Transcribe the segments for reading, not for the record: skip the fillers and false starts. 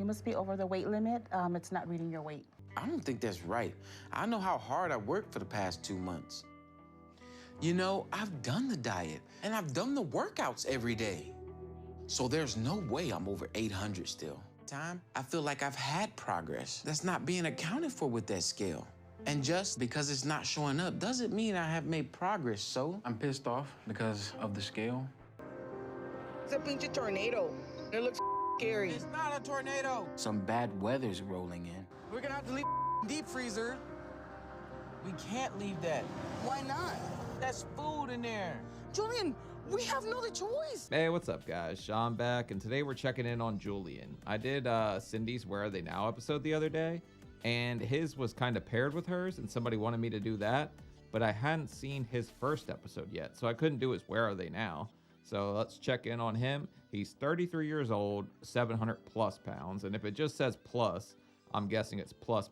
You must be over the weight limit. It's not reading your weight. I don't think that's right. I know how hard I worked for the past 2 months. You know, I've done the diet and I've done the workouts every day. So there's no way I'm over 800 still. I feel like I've had progress that's not being accounted for with that scale. And just because it's not showing up doesn't mean I have made progress, so I'm pissed off because of the scale. It's a pinche tornado. It looks scary. It's not a tornado. Some bad weather's rolling in. We're gonna have to leave deep freezer. We can't leave that. Why not? That's food in there. Julian, we have no other choice. Hey, what's up, guys? Sean back, and today we're checking in on Julian. I did Cindy's Where Are They Now episode the other day, and his was kind of paired with hers, and somebody wanted me to do that, but I hadn't seen his first episode yet, so I couldn't do his Where Are They Now. So let's check in on him. He's 33 years old, 700 plus pounds, and if it just says plus, I'm guessing it's plus.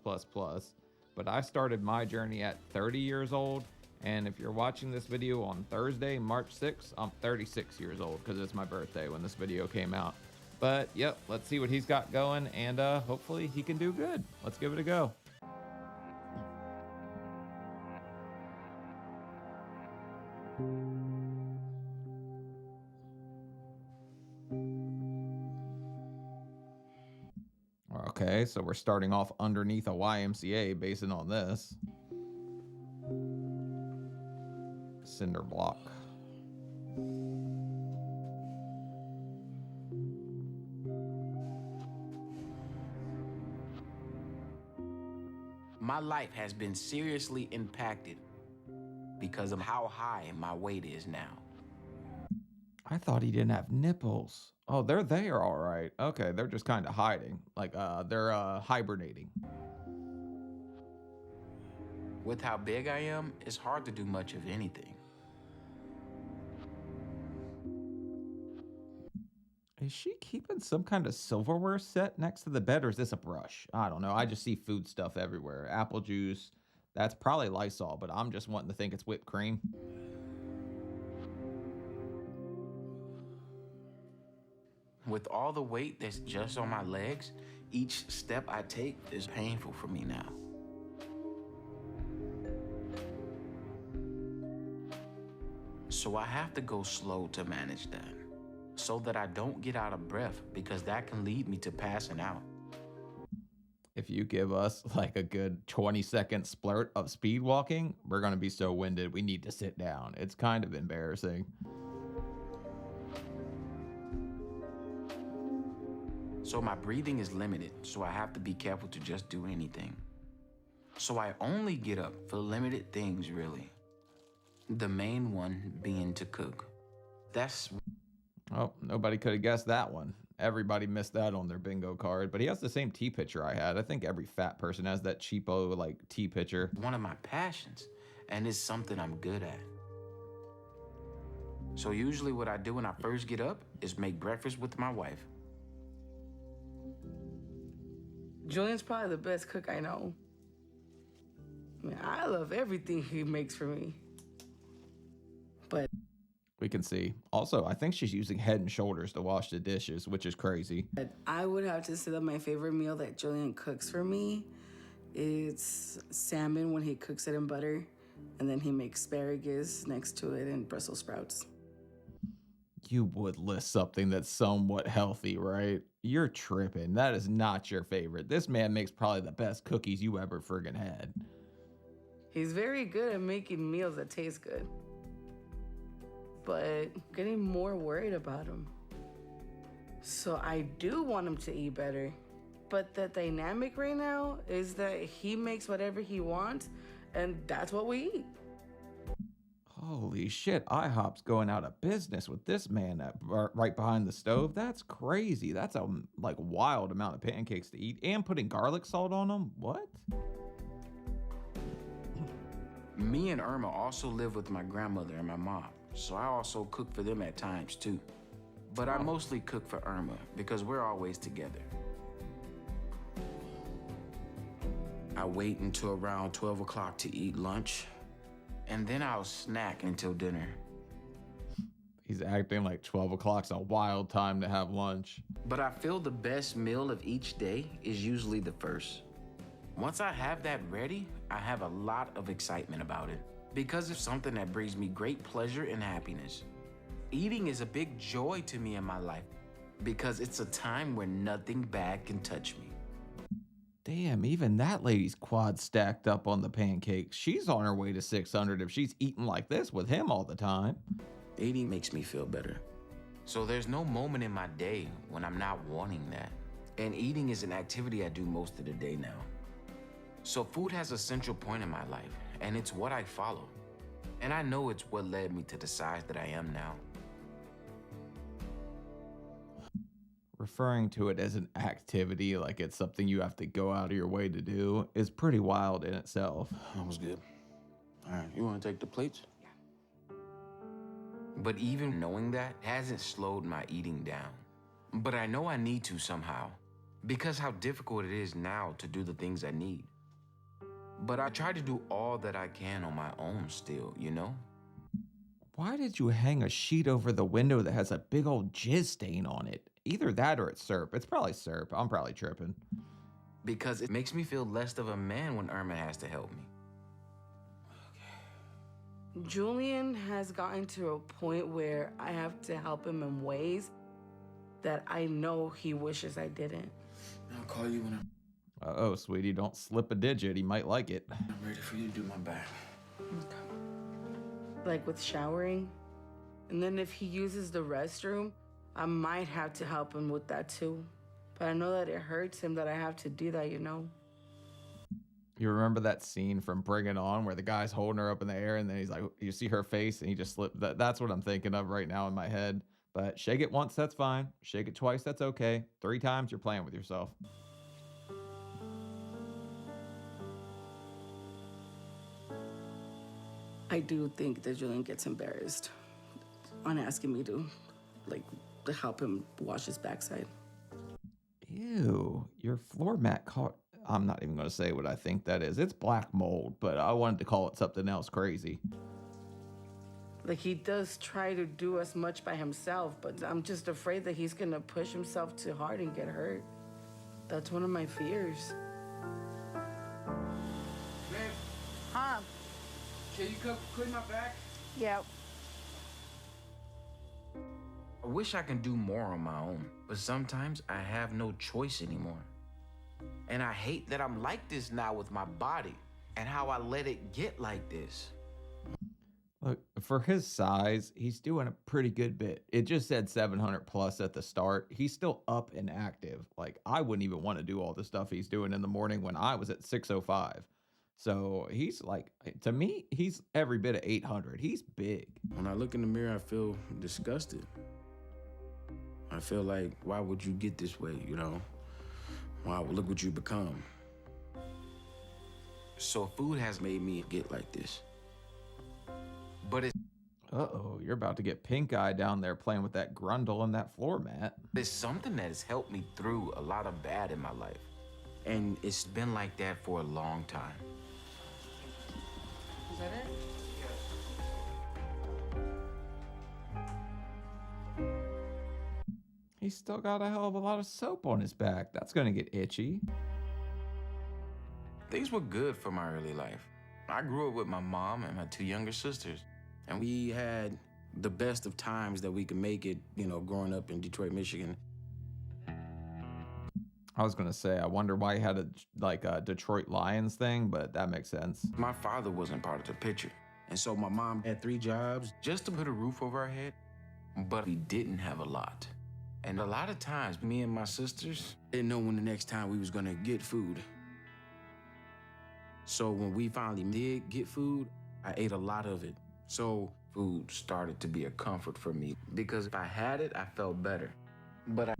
But I started my journey at 30 years old, and if you're watching this video on Thursday, March 6th, I'm 36 years old because it's my birthday when this video came out. But yep, let's see what he's got going, and hopefully he can do good. Let's give it a go. Okay, so we're starting off underneath a YMCA basing on this. Cinder block. My life has been seriously impacted because of how high my weight is now. I thought he didn't have nipples. Oh, they're there, all right. Okay, they're just kind of hiding. Like, they're hibernating. With how big I am, it's hard to do much of anything. Is she keeping some kind of silverware set next to the bed, or is this a brush? I don't know. I just see food stuff everywhere. Apple juice. That's probably Lysol, but I'm just wanting to think it's whipped cream. With all the weight that's just on my legs, each step I take is painful for me now. So I have to go slow to manage that, so that I don't get out of breath, because that can lead me to passing out. If you give us like a good 20-second splurt of speed walking, we're going to be so winded we need to sit down. It's kind of embarrassing. So my breathing is limited, so I have to be careful to just do anything. So I only get up for limited things, really. The main one being to cook. That's... Oh, nobody could have guessed that one. Everybody missed that on their bingo card, but he has the same tea pitcher I had. I think every fat person has that cheapo, like, tea pitcher. one of my passions, and it's something I'm good at. So usually what I do when I first get up is make breakfast with my wife. Julian's probably the best cook I know. I mean, I love everything he makes for me. But We can see. Also, I think she's using Head and Shoulders to wash the dishes, which is crazy. I would have to say that my favorite meal that Julian cooks for me is salmon when he cooks it in butter, and then he makes asparagus next to it and Brussels sprouts. You would list something that's somewhat healthy, right? You're tripping. That is not your favorite. This man makes probably the best cookies you ever friggin' had. He's very good at making meals that taste good. But I'm getting more worried about him. So I do want him to eat better. But the dynamic right now is that he makes whatever he wants, and that's what we eat. Holy shit, IHOP's going out of business with this man right behind the stove. That's crazy. That's a like wild amount of pancakes to eat, and putting garlic salt on them. What? Me and Irma also live with my grandmother and my mom, so I also cook for them at times too. But I mostly cook for Irma because we're always together. I wait until around 12 o'clock to eat lunch, and then I'll snack until dinner. He's acting like 12 o'clock's a wild time to have lunch. But I feel the best meal of each day is usually the first. Once I have that ready, I have a lot of excitement about it because it's something that brings me great pleasure and happiness. Eating is a big joy to me in my life because it's a time where nothing bad can touch me. Damn, even that lady's quad stacked up on the pancakes. She's on her way to 600 if she's eating like this with him all the time. Eating makes me feel better. So there's no moment in my day when I'm not wanting that. And eating is an activity I do most of the day now. So food has a central point in my life, and it's what I follow. And I know it's what led me to the size that I am now. Referring to it as an activity, like it's something you have to go out of your way to do, is pretty wild in itself. That was good. All right, you want to take the plates? Yeah. But even knowing that hasn't slowed my eating down. But I know I need to somehow, because how difficult it is now to do the things I need. But I try to do all that I can on my own still, you know? Why did you hang a sheet over the window that has a big old jizz stain on it? Either that or it's syrup. It's probably syrup. I'm probably tripping. Because it makes me feel less of a man when Irma has to help me. Julian has gotten to a point where I have to help him in ways that I know he wishes I didn't. I'll call you when Uh-oh, sweetie, don't slip a digit. He might like it. I'm ready for you to do my back. Like with showering. And then if he uses the restroom, I might have to help him with that too. But I know that it hurts him that I have to do that, you know? You remember that scene from Bring It On where the guy's holding her up in the air and then he's like, you see her face and he just slipped. That's what I'm thinking of right now in my head. But shake it once, that's fine. Shake it twice, that's okay. 3 times, you're playing with yourself. I do think that Julian gets embarrassed on asking me to help him wash his backside. Ew, your floor mat caught. I'm not even going to say what I think that is. It's black mold, but I wanted to call it something else crazy. Like, he does try to do as much by himself, but I'm just afraid that he's going to push himself too hard and get hurt. That's one of my fears. Huh? Can you come clean my back? Yep. I wish I can do more on my own, but sometimes I have no choice anymore. And I hate that I'm like this now with my body and how I let it get like this. Look, for his size, he's doing a pretty good bit. It just said 700 plus at the start. He's still up and active. Like, I wouldn't even want to do all the stuff he's doing in the morning when I was at 605. So he's like, to me, he's every bit of 800. He's big. When I look in the mirror, I feel disgusted. I feel like, why would you get this way, you know? Wow, look what you become. So food has made me get like this. But Uh-oh, you're about to get pink eye down there playing with that grundle and that floor mat. it's something that has helped me through a lot of bad in my life. And it's been like that for a long time. Is that it? He's still got a hell of a lot of soap on his back. That's gonna get itchy. Things were good for my early life. I grew up with my mom and my 2 younger sisters. And we had the best of times that we could make it, you know, growing up in Detroit, Michigan. I was gonna say, I wonder why he had a Detroit Lions thing, but that makes sense. My father wasn't part of the picture. And so my mom had 3 jobs just to put a roof over our head, but we didn't have a lot. And a lot of times, me and my sisters didn't know when the next time we was gonna get food. So when we finally did get food, I ate a lot of it. So food started to be a comfort for me because if I had it, I felt better. But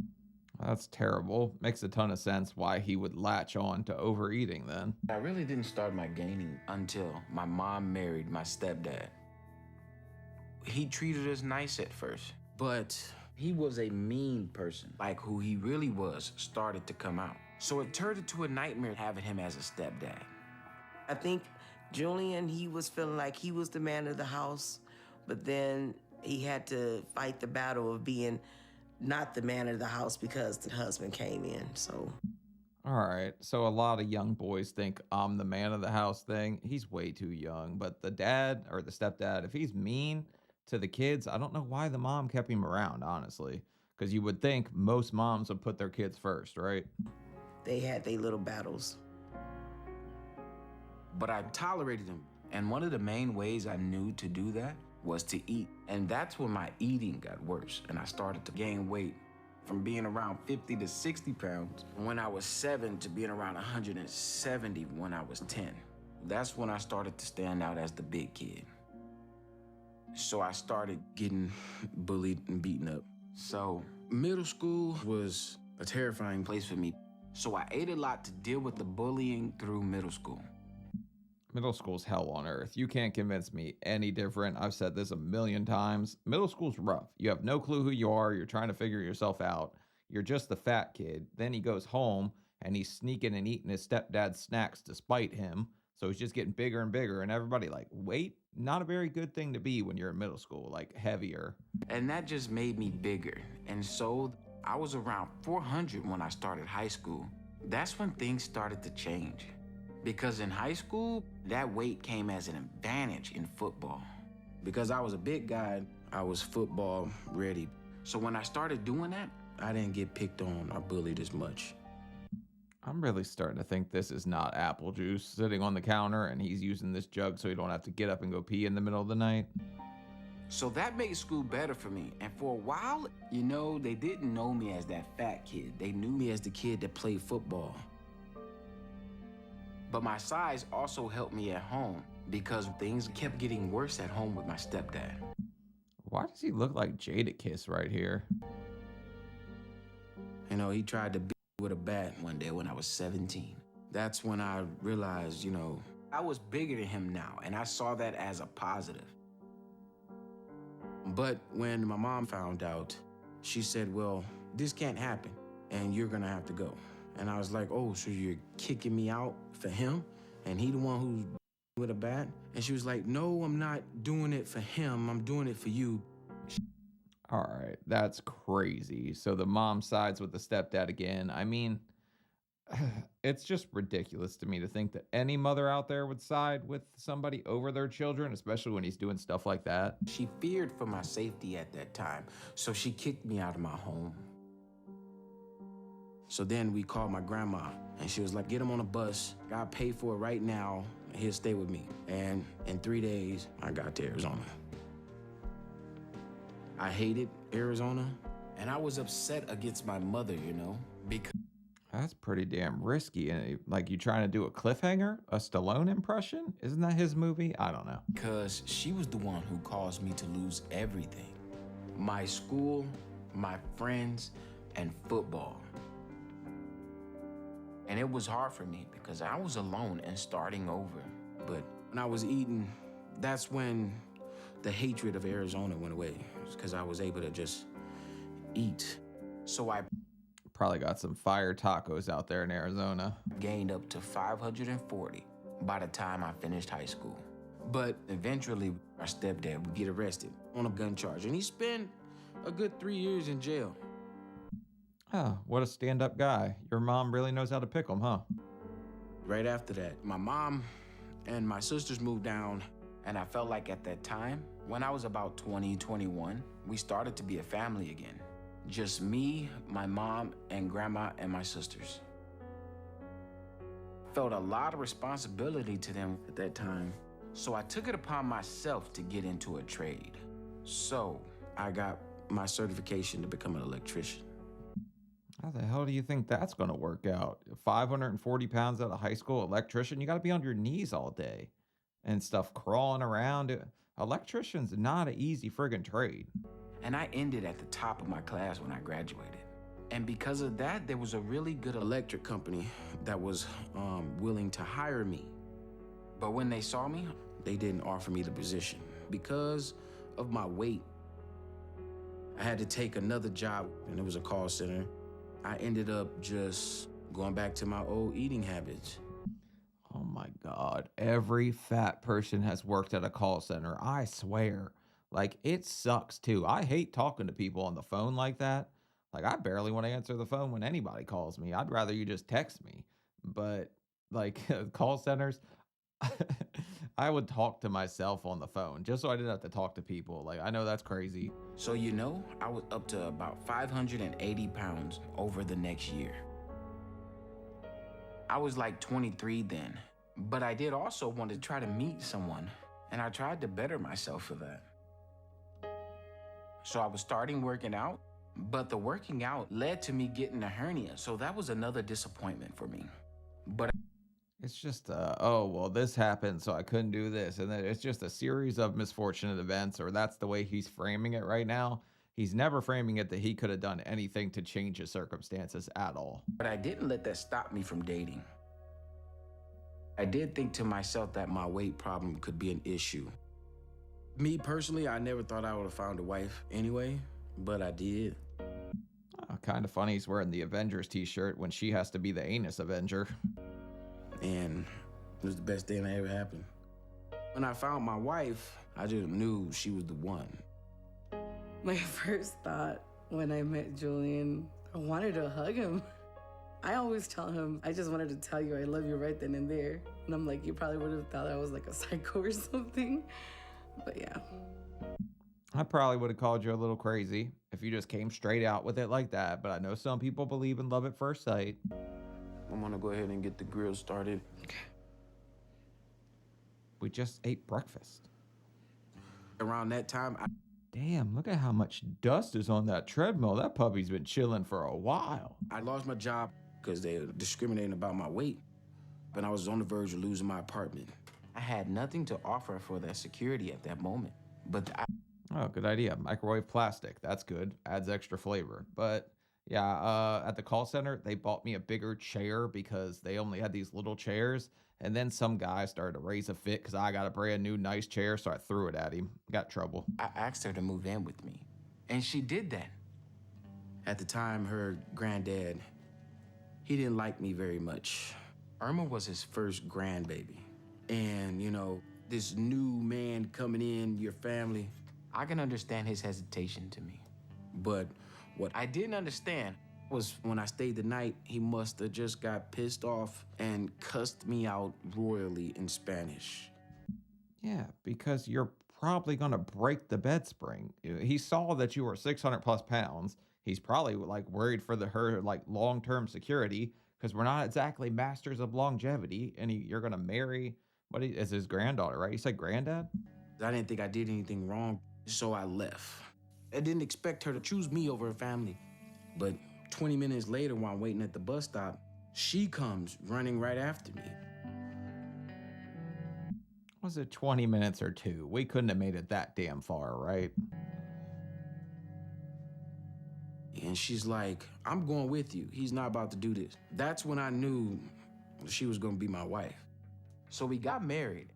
That's terrible. Makes a ton of sense why he would latch on to overeating then. I really didn't start my gaining until my mom married my stepdad. He treated us nice at first, but he was a mean person. Like who he really was started to come out. So it turned into a nightmare having him as a stepdad. I think Julian, he was feeling like he was the man of the house, but then He had to fight the battle of being not the man of the house because the husband came in, so. All right. So a lot of young boys think I'm the man of the house thing. He's way too young. But the dad or the stepdad, if he's mean to the kids, I don't know why the mom kept him around, honestly. Because you would think most moms would put their kids first, right? They had their little battles. But I tolerated him. And one of the main ways I knew to do that was to eat. And that's when my eating got worse. And I started to gain weight from being around 50 to 60 pounds when I was 7 to being around 170 when I was 10. That's when I started to stand out as the big kid. So I started getting bullied and beaten up. So middle school was a terrifying place for me. So I ate a lot to deal with the bullying through middle school. Middle school's hell on earth. You can't convince me any different. I've said this a million times. Middle school's rough. You have no clue who you are. You're trying to figure yourself out. You're just the fat kid. Then he goes home and he's sneaking and eating his stepdad's snacks despite him. So he's just getting bigger and bigger. And everybody like, weight, not a very good thing to be when you're in middle school, like heavier. And that just made me bigger. And so I was around 400 when I started high school. That's when things started to change. Because in high school, that weight came as an advantage in football. Because I was a big guy, I was football ready. So when I started doing that, I didn't get picked on or bullied as much. I'm really starting to think this is not apple juice sitting on the counter and he's using this jug so he don't have to get up and go pee in the middle of the night. So that made school better for me. And for a while, you know, they didn't know me as that fat kid. They knew me as the kid that played football. But my size also helped me at home because things kept getting worse at home with my stepdad. Why does he look like Jadakiss right here? You know, he tried to beat me with a bat one day when I was 17. That's when I realized, you know, I was bigger than him now, and I saw that as a positive. But when my mom found out, she said, well, this can't happen, and you're gonna have to go. And I was like, oh, so you're kicking me out for him? And he the one who's with a bat? And she was like, no, I'm not doing it for him. I'm doing it for you. All right, that's crazy. So the mom sides with the stepdad again. I mean, it's just ridiculous to me to think that any mother out there would side with somebody over their children, especially when he's doing stuff like that. She feared for my safety at that time, so she kicked me out of my home. So then we called my grandma, and she was like, get him on a bus. I'll pay for it right now, and he'll stay with me. And in 3 days, I got to Arizona. I hated Arizona, and I was upset against my mother, you know, because... That's pretty damn risky. Like, you trying to do a cliffhanger? A Stallone impression? Isn't that his movie? I don't know. Because she was the one who caused me to lose everything. My school, my friends, and football. And it was hard for me because I was alone and starting over. But when I was eating, that's when the hatred of Arizona went away, because I was able to just eat. So I Probably got some fire tacos out there in Arizona. gained up to 540 by the time I finished high school. But eventually, our stepdad would get arrested on a gun charge, and he spent a good 3 years in jail. Oh, what a stand-up guy. Your mom really knows how to pick 'em, huh? Right after that, my mom and my sisters moved down, and I felt like at that time, when I was about 20, 21, we started to be a family again. Just me, my mom, and grandma, and my sisters. Felt a lot of responsibility to them at that time, so I took it upon myself to get into a trade. So I got my certification to become an electrician. How the hell do you think that's going to work out? 540 pounds out of high school, electrician, you got to be on your knees all day and stuff, crawling around. Electrician's not an easy friggin' trade. And I ended at the top of my class when I graduated. And because of that, there was a really good electric company that was willing to hire me. But when they saw me, they didn't offer me the position. Because of my weight, I had to take another job, and it was a call center. I ended up just going back to my old eating habits. Oh my God. Every fat person has worked at a call center, I swear. Like, it sucks too. I hate talking to people on the phone like that. Like, I barely want to answer the phone when anybody calls me. I'd rather you just text me. But like call centers, I would talk to myself on the phone just so I didn't have to talk to people. Like, I know that's crazy. So, I was up to about 580 pounds over the next year. I was like 23 then, but I did also want to try to meet someone, and I tried to better myself for that. So I was starting working out, but the working out led to me getting a hernia, so that was another disappointment for me. But It's just, oh, well, this happened, so I couldn't do this. And then it's just a series of misfortunate events, or that's the way he's framing it right now. He's never framing it that he could have done anything to change his circumstances at all. I didn't let that stop me from dating. I did think to myself that my weight problem could be an issue. Me personally, I never thought I would have found a wife anyway, but I did. Kind of funny he's wearing the Avengers t-shirt when she has to be the anus Avenger. And it was the best thing that ever happened. When I found my wife, I just knew she was the one. My first thought when I met Julian, I wanted to hug him. I always tell him, I just wanted to tell you I love you right then and there. And I'm like, you probably would have thought I was like a psycho or something. But yeah. I probably would have called you a little crazy if you just came straight out with it like that. But I know some people believe in love at first sight. I'm gonna go ahead and get the grill started. Okay. We just ate breakfast. Around that time, Damn, look at how much dust is on that treadmill. That puppy's been chilling for a while. I lost my job because they were discriminating about my weight. And I was on the verge of losing my apartment. I had nothing to offer for that security at that moment. But Oh, good idea. Microwave plastic. That's good. Adds extra flavor. But yeah, at the call center, they bought me a bigger chair because they only had these little chairs. And then some guy started to raise a fit because I got a brand new nice chair, so I threw it at him. Got trouble. I asked her to move in with me, and she did that. At the time, her granddad, he didn't like me very much. Irma was his first grandbaby. And, this new man coming in, your family, I can understand his hesitation to me. But what I didn't understand was when I stayed the night, he must have just got pissed off and cussed me out royally in Spanish. Yeah, because you're probably going to break the bed spring. He saw that you were 600 plus pounds. He's probably like worried for her like long-term security because we're not exactly masters of longevity. And you're going to marry, is his granddaughter, right? You said granddad? I didn't think I did anything wrong, so I left. I didn't expect her to choose me over her family. But 20 minutes later, while I'm waiting at the bus stop, she comes running right after me. Was it 20 minutes or two? We couldn't have made it that damn far, right? And she's like, I'm going with you. He's not about to do this. That's when I knew she was going to be my wife. So we got married,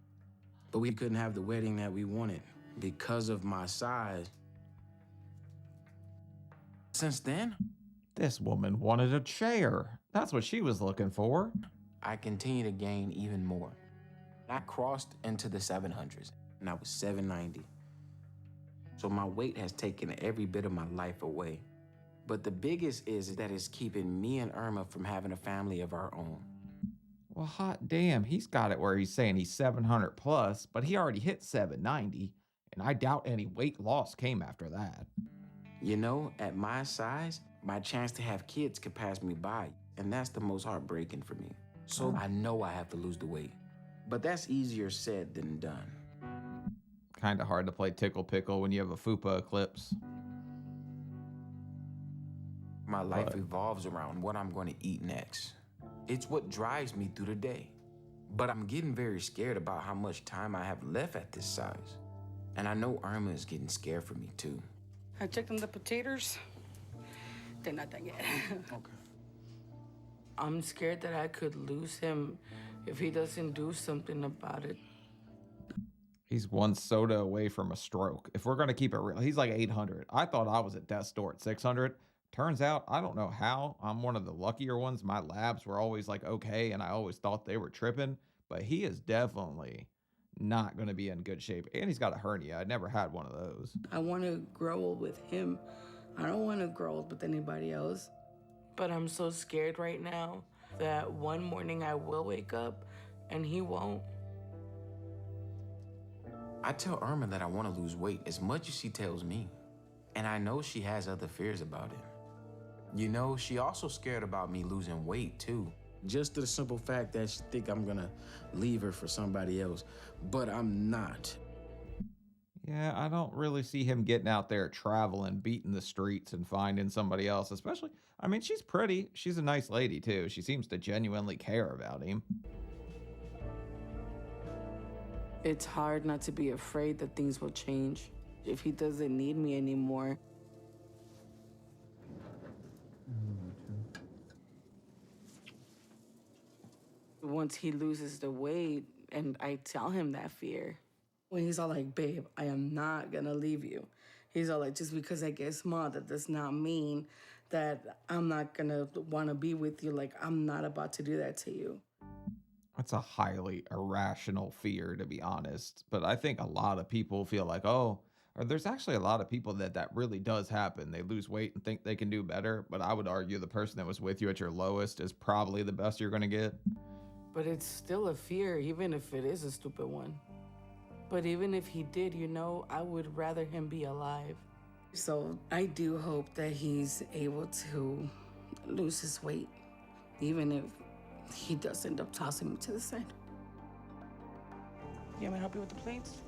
but we couldn't have the wedding that we wanted because of my size. Since then, This woman wanted a chair. That's what she was looking for. I continued to gain even more. I crossed into the 700s, and I was 790. So my weight has taken every bit of my life away. But the biggest is that it's keeping me and Irma from having a family of our own. Well, hot damn, he's got it where he's saying he's 700 plus, but he already hit 790, and I doubt any weight loss came after that. At my size, my chance to have kids could pass me by, and that's the most heartbreaking for me. So I know I have to lose the weight, but that's easier said than done. Kind of hard to play tickle pickle when you have a fupa eclipse. My life revolves around what I'm going to eat next. It's what drives me through the day. But I'm getting very scared about how much time I have left at this size. And I know Irma is getting scared for me too. I checked on the potatoes. They're not done yet. Okay. I'm scared that I could lose him if he doesn't do something about it. He's one soda away from a stroke. If we're going to keep it real, he's like 800. I thought I was at death's door at 600. Turns out, I don't know how. I'm one of the luckier ones. My labs were always like okay, and I always thought they were tripping. But he is definitely not going to be in good shape. And he's got a hernia. I never had one of those. I want to grow old with him. I don't want to grow old with anybody else. But I'm so scared right now that one morning I will wake up and he won't. I tell Irma that I want to lose weight as much as she tells me. And I know she has other fears about it. You know, she also scared about me losing weight too. Just the simple fact that she think I'm gonna leave her for somebody else, but I'm not. Yeah, I don't really see him getting out there traveling, beating the streets and finding somebody else, especially, I mean, she's pretty. She's a nice lady too. She seems to genuinely care about him. It's hard not to be afraid that things will change if he doesn't need me anymore. Once he loses the weight, and I tell him that fear, when he's all like, babe, I am not gonna leave you. He's all like, just because I get small, that does not mean that I'm not gonna wanna be with you. Like, I'm not about to do that to you. That's a highly irrational fear, to be honest. But I think a lot of people feel like, oh, or there's actually a lot of people that really does happen. They lose weight and think they can do better. But I would argue the person that was with you at your lowest is probably the best you're going to get. But it's still a fear, even if it is a stupid one. But even if he did, you know, I would rather him be alive. So I do hope that he's able to lose his weight, even if he does end up tossing me to the side. You want me to help you with the plates?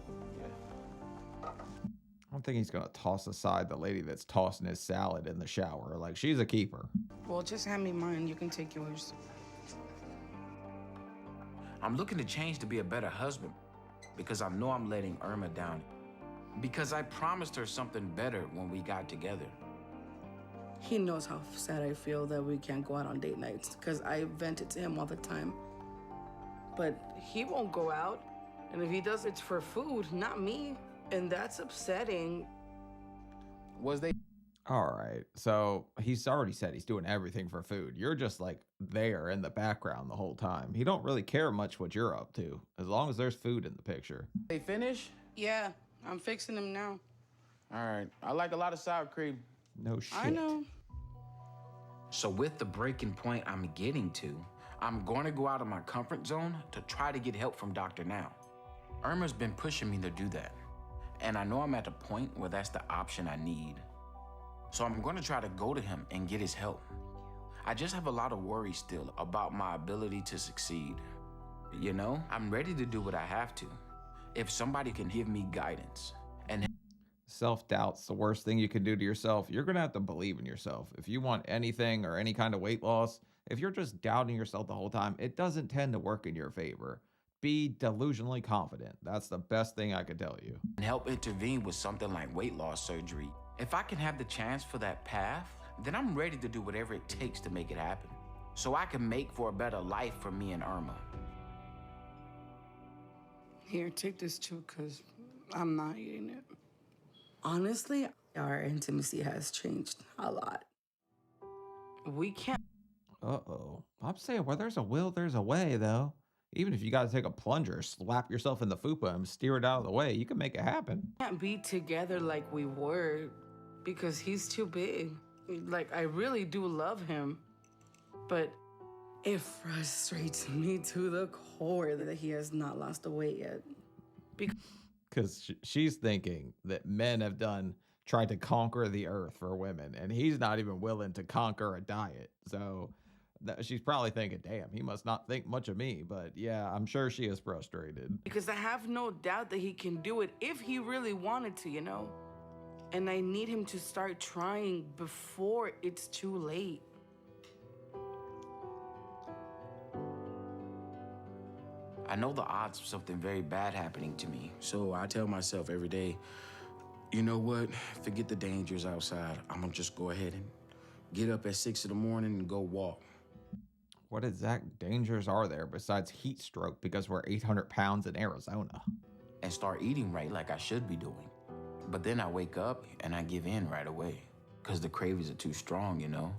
I don't think he's going to toss aside the lady that's tossing his salad in the shower. Like, she's a keeper. Well, just hand me mine. You can take yours. I'm looking to change to be a better husband because I know I'm letting Irma down. Because I promised her something better when we got together. He knows how sad I feel that we can't go out on date nights because I vent it to him all the time. But he won't go out. And if he does, it's for food, not me. And that's upsetting. Was they? All right. So he's already said he's doing everything for food. You're just like there in the background the whole time. He don't really care much what you're up to, as long as there's food in the picture. They finish? Yeah, I'm fixing them now. All right. I like a lot of sour cream. No shit. I know. So with the breaking point I'm getting to, I'm going to go out of my comfort zone to try to get help from Dr. Now. Irma's been pushing me to do that. And I know I'm at a point where that's the option I need. So I'm going to try to go to him and get his help. I just have a lot of worry still about my ability to succeed. You know, I'm ready to do what I have to. If somebody can give me guidance and Self-doubt's the worst thing you can do to yourself. You're going to have to believe in yourself. If you want anything or any kind of weight loss, if you're just doubting yourself the whole time, it doesn't tend to work in your favor. Be delusionally confident. That's the best thing I could tell you. help intervene with something like weight loss surgery. If I can have the chance for that path, then I'm ready to do whatever it takes to make it happen. So I can make for a better life for me and Irma. Here, take this too, because I'm not eating it. Honestly, our intimacy has changed a lot. We can't. Uh-oh. I'm saying where there's a will, there's a way, though. Even if you got to take a plunger, slap yourself in the fupa and steer it out of the way, you can make it happen. Can't be together like we were because he's too big. Like, I really do love him, but it frustrates me to the core that he has not lost the weight yet. Because she's thinking that men have tried to conquer the earth for women, and he's not even willing to conquer a diet. So she's probably thinking, damn, he must not think much of me. But yeah, I'm sure she is frustrated. Because I have no doubt that he can do it if he really wanted to, you know? And I need him to start trying before it's too late. I know the odds of something very bad happening to me, so I tell myself every day, you know what? Forget the dangers outside. I'm gonna just go ahead and get up at 6 in the morning and go walk. What exact dangers are there besides heat stroke because we're 800 pounds in Arizona? And start eating right like I should be doing. But then I wake up and I give in right away because the cravings are too strong, you know?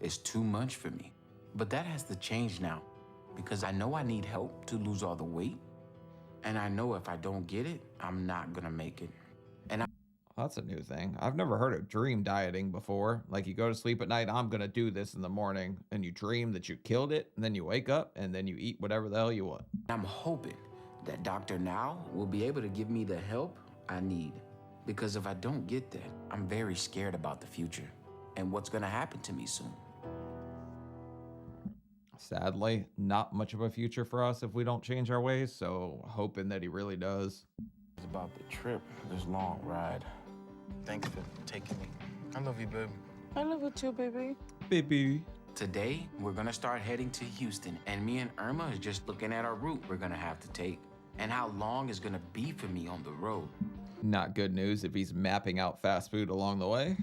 It's too much for me. But that has to change now because I know I need help to lose all the weight. And I know if I don't get it, I'm not gonna make it. And That's a new thing. I've never heard of dream dieting before. Like you go to sleep at night, I'm gonna do this in the morning, and you dream that you killed it, and then you wake up, and then you eat whatever the hell you want. I'm hoping that Dr. Now will be able to give me the help I need. Because if I don't get that, I'm very scared about the future and what's gonna happen to me soon. Sadly, not much of a future for us if we don't change our ways, so hoping that he really does. It's about the trip, this long ride. Thanks for taking me. I love you, baby. I love you too, baby. Baby. Today, we're gonna start heading to Houston, and me and Irma is just looking at our route we're gonna have to take and how long it's gonna be for me on the road. Not good news if he's mapping out fast food along the way.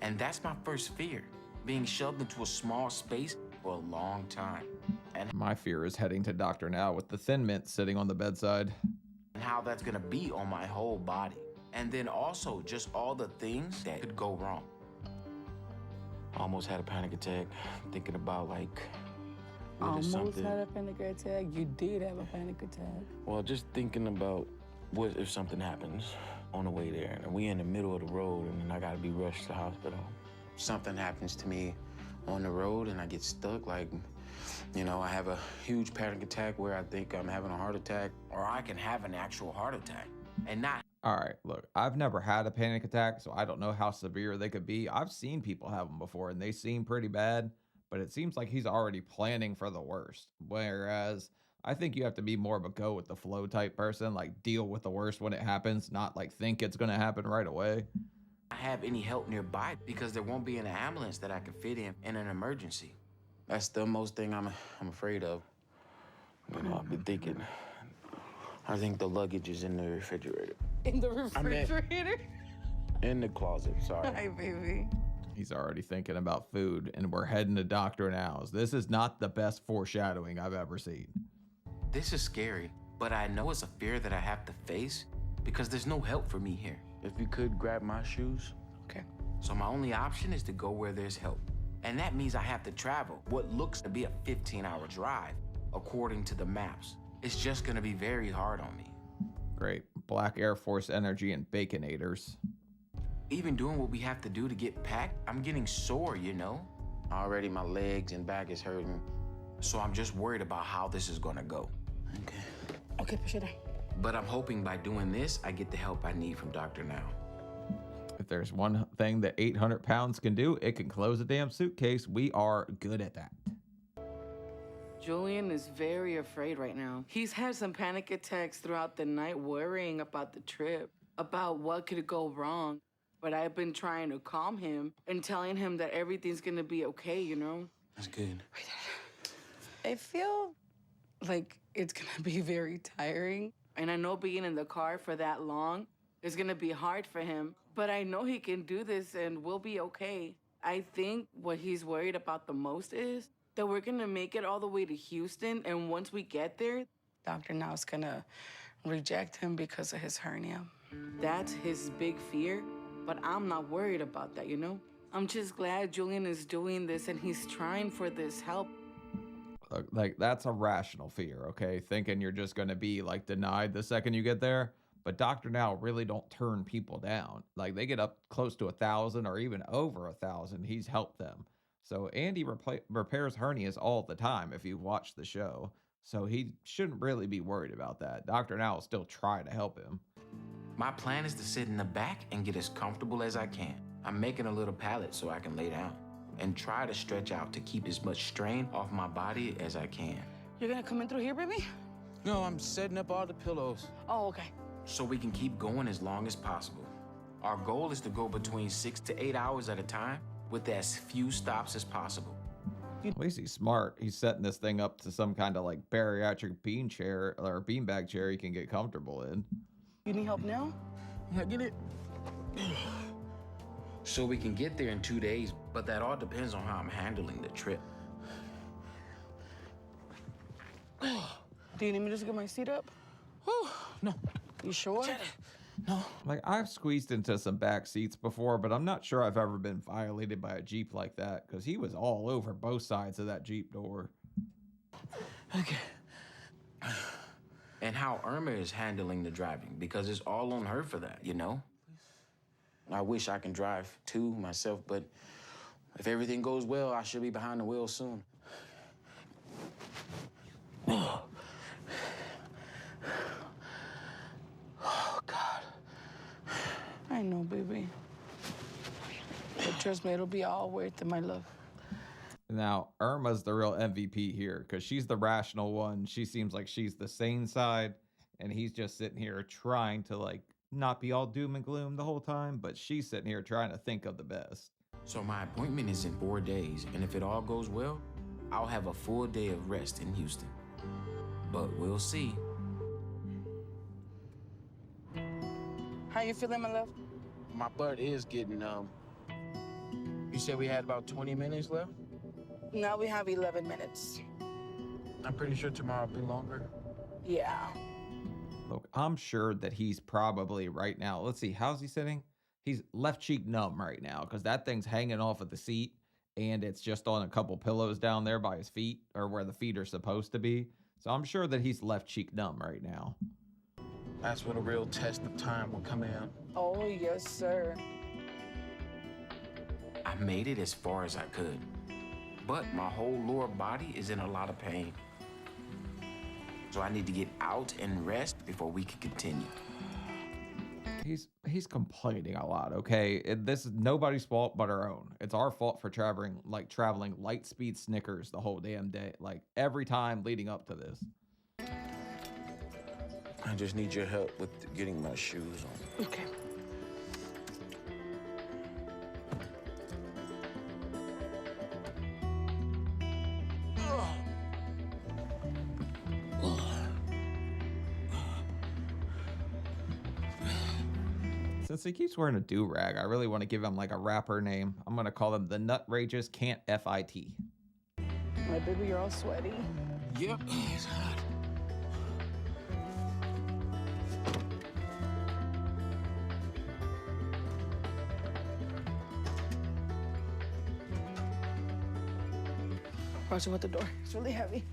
And that's my first fear, being shoved into a small space for a long time. And My fear is heading to Dr. Now with the Thin Mint sitting on the bedside. how that's gonna be on my whole body. And then also just all the things that could go wrong. Almost had a panic attack, thinking about like, what if Almost something... had a panic attack. You did have a panic attack. Well, just thinking about what if something happens on the way there, and we in the middle of the road, and then I gotta be rushed to the hospital. Something happens to me on the road and I get stuck, like, you know, I have a huge panic attack where I think I'm having a heart attack, or I can have an actual heart attack and not. All right, look, I've never had a panic attack, so I don't know how severe they could be. I've seen people have them before, and they seem pretty bad, but it seems like he's already planning for the worst. Whereas I think you have to be more of a go with the flow type person, like deal with the worst when it happens, not like think it's going to happen right away. Have any help nearby because there won't be an ambulance that I can fit in an emergency. That's the most thing I'm afraid of. You know, I've been thinking, I think the luggage is in the refrigerator. In the refrigerator? In the closet, sorry. Hi, baby. He's already thinking about food, and we're heading to Dr. Now's. This is not the best foreshadowing I've ever seen. This is scary, but I know it's a fear that I have to face because there's no help for me here. If you could grab my shoes. Okay. So my only option is to go where there's help. And that means I have to travel what looks to be a 15-hour drive, according to the maps. It's just gonna be very hard on me. Great. Black Air Force energy and baconators. Even doing what we have to do to get packed, I'm getting sore, you know? Already my legs and back is hurting. So I'm just worried about how this is gonna go. Okay, push it down. But I'm hoping by doing this, I get the help I need from Dr. Now. If there's one thing that 800 pounds can do, it can close a damn suitcase. We are good at that. Julian is very afraid right now. He's had some panic attacks throughout the night, worrying about the trip, about what could go wrong. But I've been trying to calm him and telling him that everything's gonna be okay, you know? That's good. I feel like it's gonna be very tiring. And I know being in the car for that long is gonna be hard for him. But I know he can do this and we'll be okay. I think what he's worried about the most is that we're gonna make it all the way to Houston, and once we get there, Dr. Now's gonna reject him because of his hernia. That's his big fear, but I'm not worried about that, you know? I'm just glad Julian is doing this and he's trying for this help. Look, like, that's a rational fear, okay? Thinking you're just going to be, like, denied the second you get there. But Dr. Now really don't turn people down. Like, they get up close to 1,000 or even over 1,000. He's helped them. So Andy repairs hernias all the time if you watch the show. So he shouldn't really be worried about that. Dr. Now will still try to help him. My plan is to sit in the back and get as comfortable as I can. I'm making a little pallet so I can lay down and try to stretch out to keep as much strain off my body as I can. You're gonna come in through here, baby? No, I'm setting up all the pillows. Oh, okay. So we can keep going as long as possible. Our goal is to go between 6 to 8 hours at a time with as few stops as possible. At least he's smart. He's setting this thing up to some kind of like bariatric bean chair or beanbag chair he can get comfortable in. You need help now? I get it. So we can get there in 2 days, but that all depends on how I'm handling the trip. Do you need me to just get my seat up? No. You sure? No. Like, I've squeezed into some back seats before, but I'm not sure I've ever been violated by a Jeep like that, because he was all over both sides of that Jeep door. Okay. And how Irma is handling the driving, because it's all on her for that, you know? I wish I can drive too myself, but if everything goes well, I should be behind the wheel soon. Oh, God. I know, baby. But trust me, it'll be all worth it, my love. Now, Irma's the real MVP here because she's the rational one. She seems like she's the sane side, and he's just sitting here trying to, like, not be all doom and gloom the whole time, but she's sitting here trying to think of the best. So my appointment is in 4 days, and if it all goes well, I'll have a full day of rest in Houston. But we'll see. How you feeling, my love? My butt is getting numb. You said we had about 20 minutes left? Now we have 11 minutes. I'm pretty sure tomorrow will be longer. Yeah. Look, I'm sure that he's probably right now. Let's see, how's he sitting? He's left cheek numb right now because that thing's hanging off of the seat and it's just on a couple pillows down there by his feet or where the feet are supposed to be. So I'm sure that he's left cheek numb right now. That's when a real test of time will come in. Oh, yes, sir. I made it as far as I could, but my whole lower body is in a lot of pain. So I need to get out and rest before we can continue. He's complaining a lot, okay? This is nobody's fault but our own. It's our fault for traveling light speed Snickers the whole damn day, like every time leading up to this. I just need your help with getting my shoes on. Okay. Since he keeps wearing a do-rag, I really want to give him like a rapper name. I'm going to call him the Nutrageous Can't F-I-T. My baby, you're all sweaty. Yep, it's hot. Watching with the door. It's really heavy.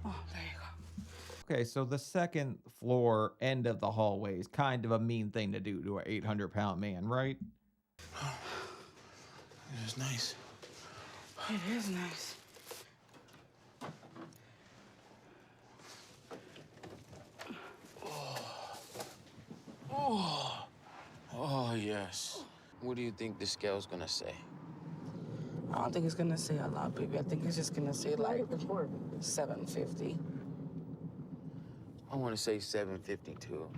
Oh, there you go. Okay, so the second floor end of the hallway is kind of a mean thing to do to an 800-pound man, right? It is nice. It is nice. Oh, yes. What do you think the scale's gonna say? I don't think it's gonna say a lot, baby. I think it's just gonna say like 750. I want to say 752.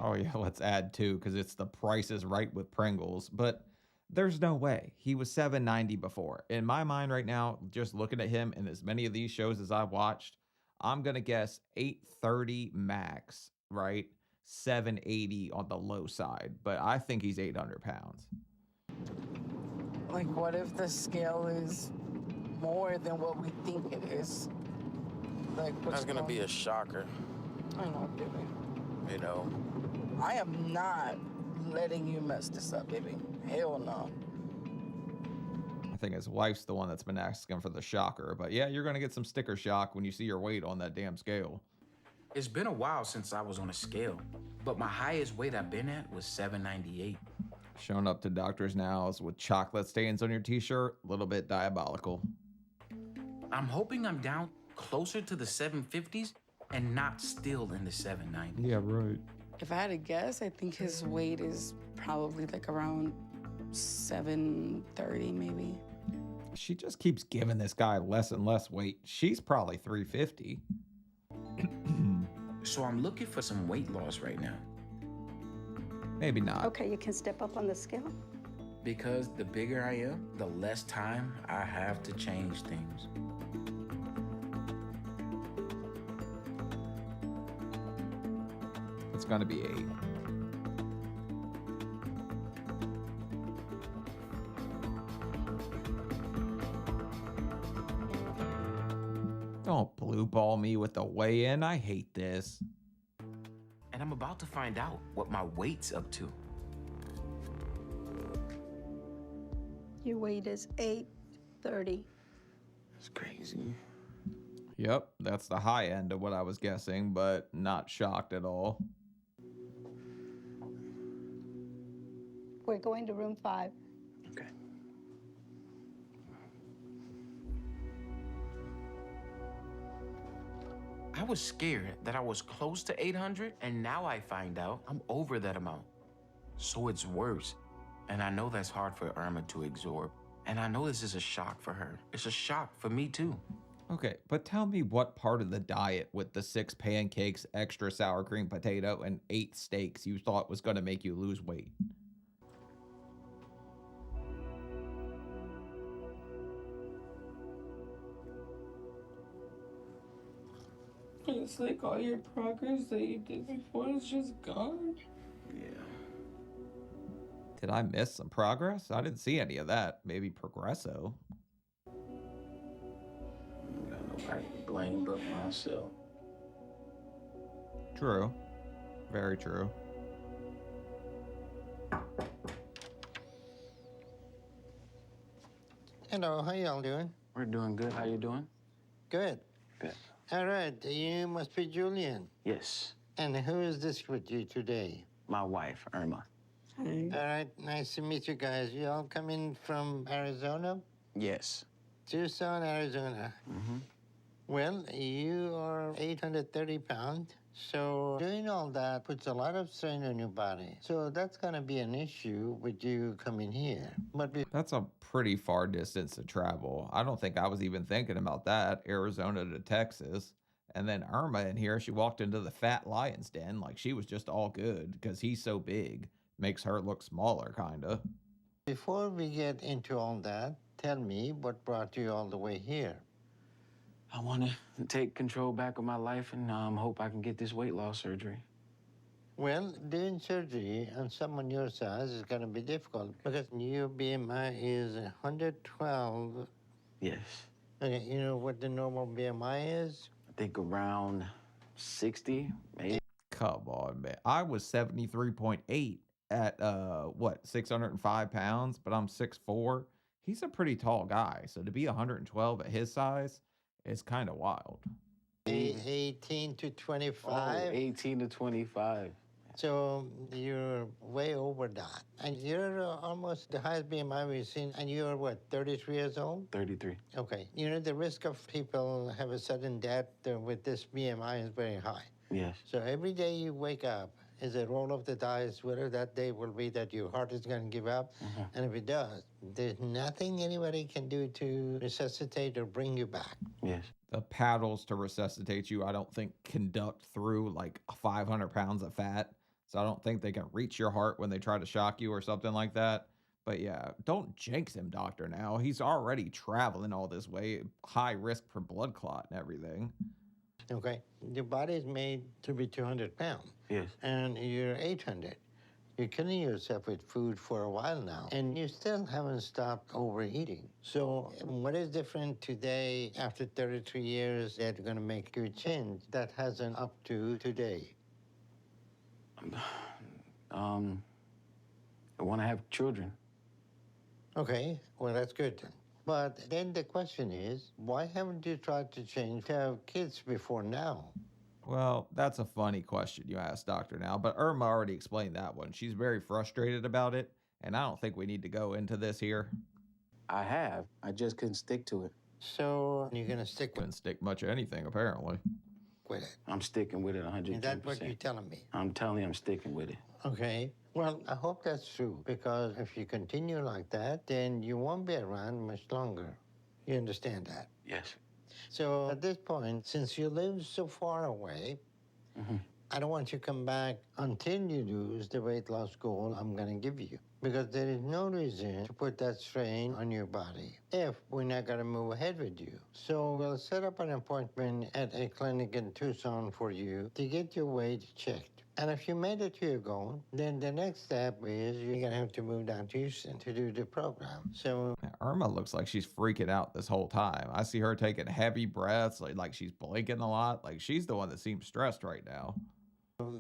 Oh yeah, let's add 2 because it's the Price is Right with Pringles. But there's no way. He was 790 before. In my mind right now, just looking at him in as many of these shows as I've watched, I'm going to guess 830 max, right? 780 on the low side. But I think he's 800 pounds. Like, what if the scale is more than what we think it is? Like, That's gonna be a shocker, I know, baby. you know? I am not letting you mess this up, baby. Hell no. I think his wife's the one that's been asking for the shocker. But yeah, you're going to get some sticker shock when you see your weight on that damn scale. It's been a while since I was on a scale, but my highest weight I've been at was 798. Showing up to Doctor's Nows with chocolate stains on your t-shirt, a little bit diabolical. I'm hoping I'm down closer to the 750s and not still in the 790s. Yeah, right. If I had to guess, I think his weight is probably like around 730, maybe. She just keeps giving this guy less and less weight. She's probably 350. So I'm looking for some weight loss right now. Maybe not. Okay, you can step up on the scale. Because the bigger I am, the less time I have to change things. It's gonna be 8. Don't blue ball me with the weigh-in. I hate this. And I'm about to find out what my weight's up to. Your weight is 830. It's crazy. Yep, that's the high end of what I was guessing, but not shocked at all. We're going to room 5. Okay. I was scared that I was close to 800, and now I find out I'm over that amount. So it's worse. And I know that's hard for Irma to absorb. And I know this is a shock for her. It's a shock for me, too. Okay, but tell me what part of the diet with the 6 pancakes, extra sour cream potato, and 8 steaks you thought was going to make you lose weight? It's like all your progress that you did before is just gone. Yeah. Did I miss some progress? I didn't see any of that. Maybe Progresso. I got nobody to blame but myself. True. Very true. Hello, how y'all doing? We're doing good. How you doing? Good. Good. All right, you must be Julian. Yes. And who is this with you today? My wife, Irma. All right, nice to meet you guys. You all coming from Arizona? Yes. Tucson, Arizona. Mm-hmm. Well, you are 830 pounds, so doing all that puts a lot of strain on your body. So that's gonna be an issue with you coming here. But That's a pretty far distance to travel. I don't think I was even thinking about that. Arizona to Texas. And then Irma in here, she walked into the fat lion's den like she was just all good because he's so big. Makes her look smaller, kind of. before we get into all that, tell me what brought you all the way here. I want to take control back of my life and hope I can get this weight loss surgery. Well, doing surgery on someone your size is going to be difficult because your BMI is 112. Yes. Okay, you know what the normal BMI is? I think around 60, maybe. Come on, man. I was 73.8 at, 605 pounds, but I'm 6'4". He's a pretty tall guy. So to be 112 at his size is kind of wild. 18 to 25. 18 to 25. So you're way over that. And you're almost the highest BMI we've seen. And you're what, 33 years old? 33. Okay. You know, the risk of people have a sudden death with this BMI is very high. Yes. So every day you wake up is a roll of the dice, whether that day will be that your heart is going to give up. And if it does, there's nothing anybody can do to resuscitate or bring you back. Yes. The paddles to resuscitate you, I don't think conduct through like 500 pounds of fat. So I don't think they can reach your heart when they try to shock you or something like that. But yeah, don't jinx him, doctor, now. He's already traveling all this way, high risk for blood clot and everything. Okay? Your body is made to be 200 pounds. Yes. And you're 800. You're killing yourself with food for a while now, and you still haven't stopped overeating. So what is different today after 33 years that's going to make you change that hasn't up to today? I want to have children. Okay, well, that's good then. But then the question is, why haven't you tried to change to have kids before now? Well, that's a funny question you asked, Doctor, now, but Irma already explained that one. She's very frustrated about it, and I don't think we need to go into this here. I have. I just couldn't stick to it. So you're going to stick Couldn't stick much of anything, apparently. with it. I'm sticking with it 110%. Is that what you're telling me? I'm telling you, I'm sticking with it. Okay. Well, I hope that's true, because if you continue like that, then you won't be around much longer. You understand that? Yes. So at this point, since you live so far away, I don't want you to come back until you lose the weight loss goal I'm going to give you. Because there is no reason to put that strain on your body if we're not going to move ahead with you. So we'll set up an appointment at a clinic in Tucson for you to get your weight checked. And if you made it to your goal, then the next step is you're going to have to move down to Houston to do the program. So Now, Irma looks like she's freaking out this whole time. I see her taking heavy breaths, like she's blinking a lot. Like she's the one that seems stressed right now.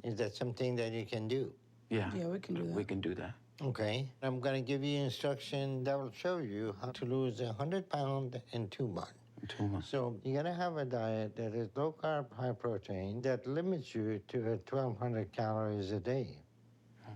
is that something that you can do? Yeah. Yeah, we can do that. We can do that. Okay. I'm going to give you instruction that will show you how to lose 100 pounds in 2 months. 2 months. So you gotta have a diet that is low carb, high protein, that limits you to 1,200 calories a day.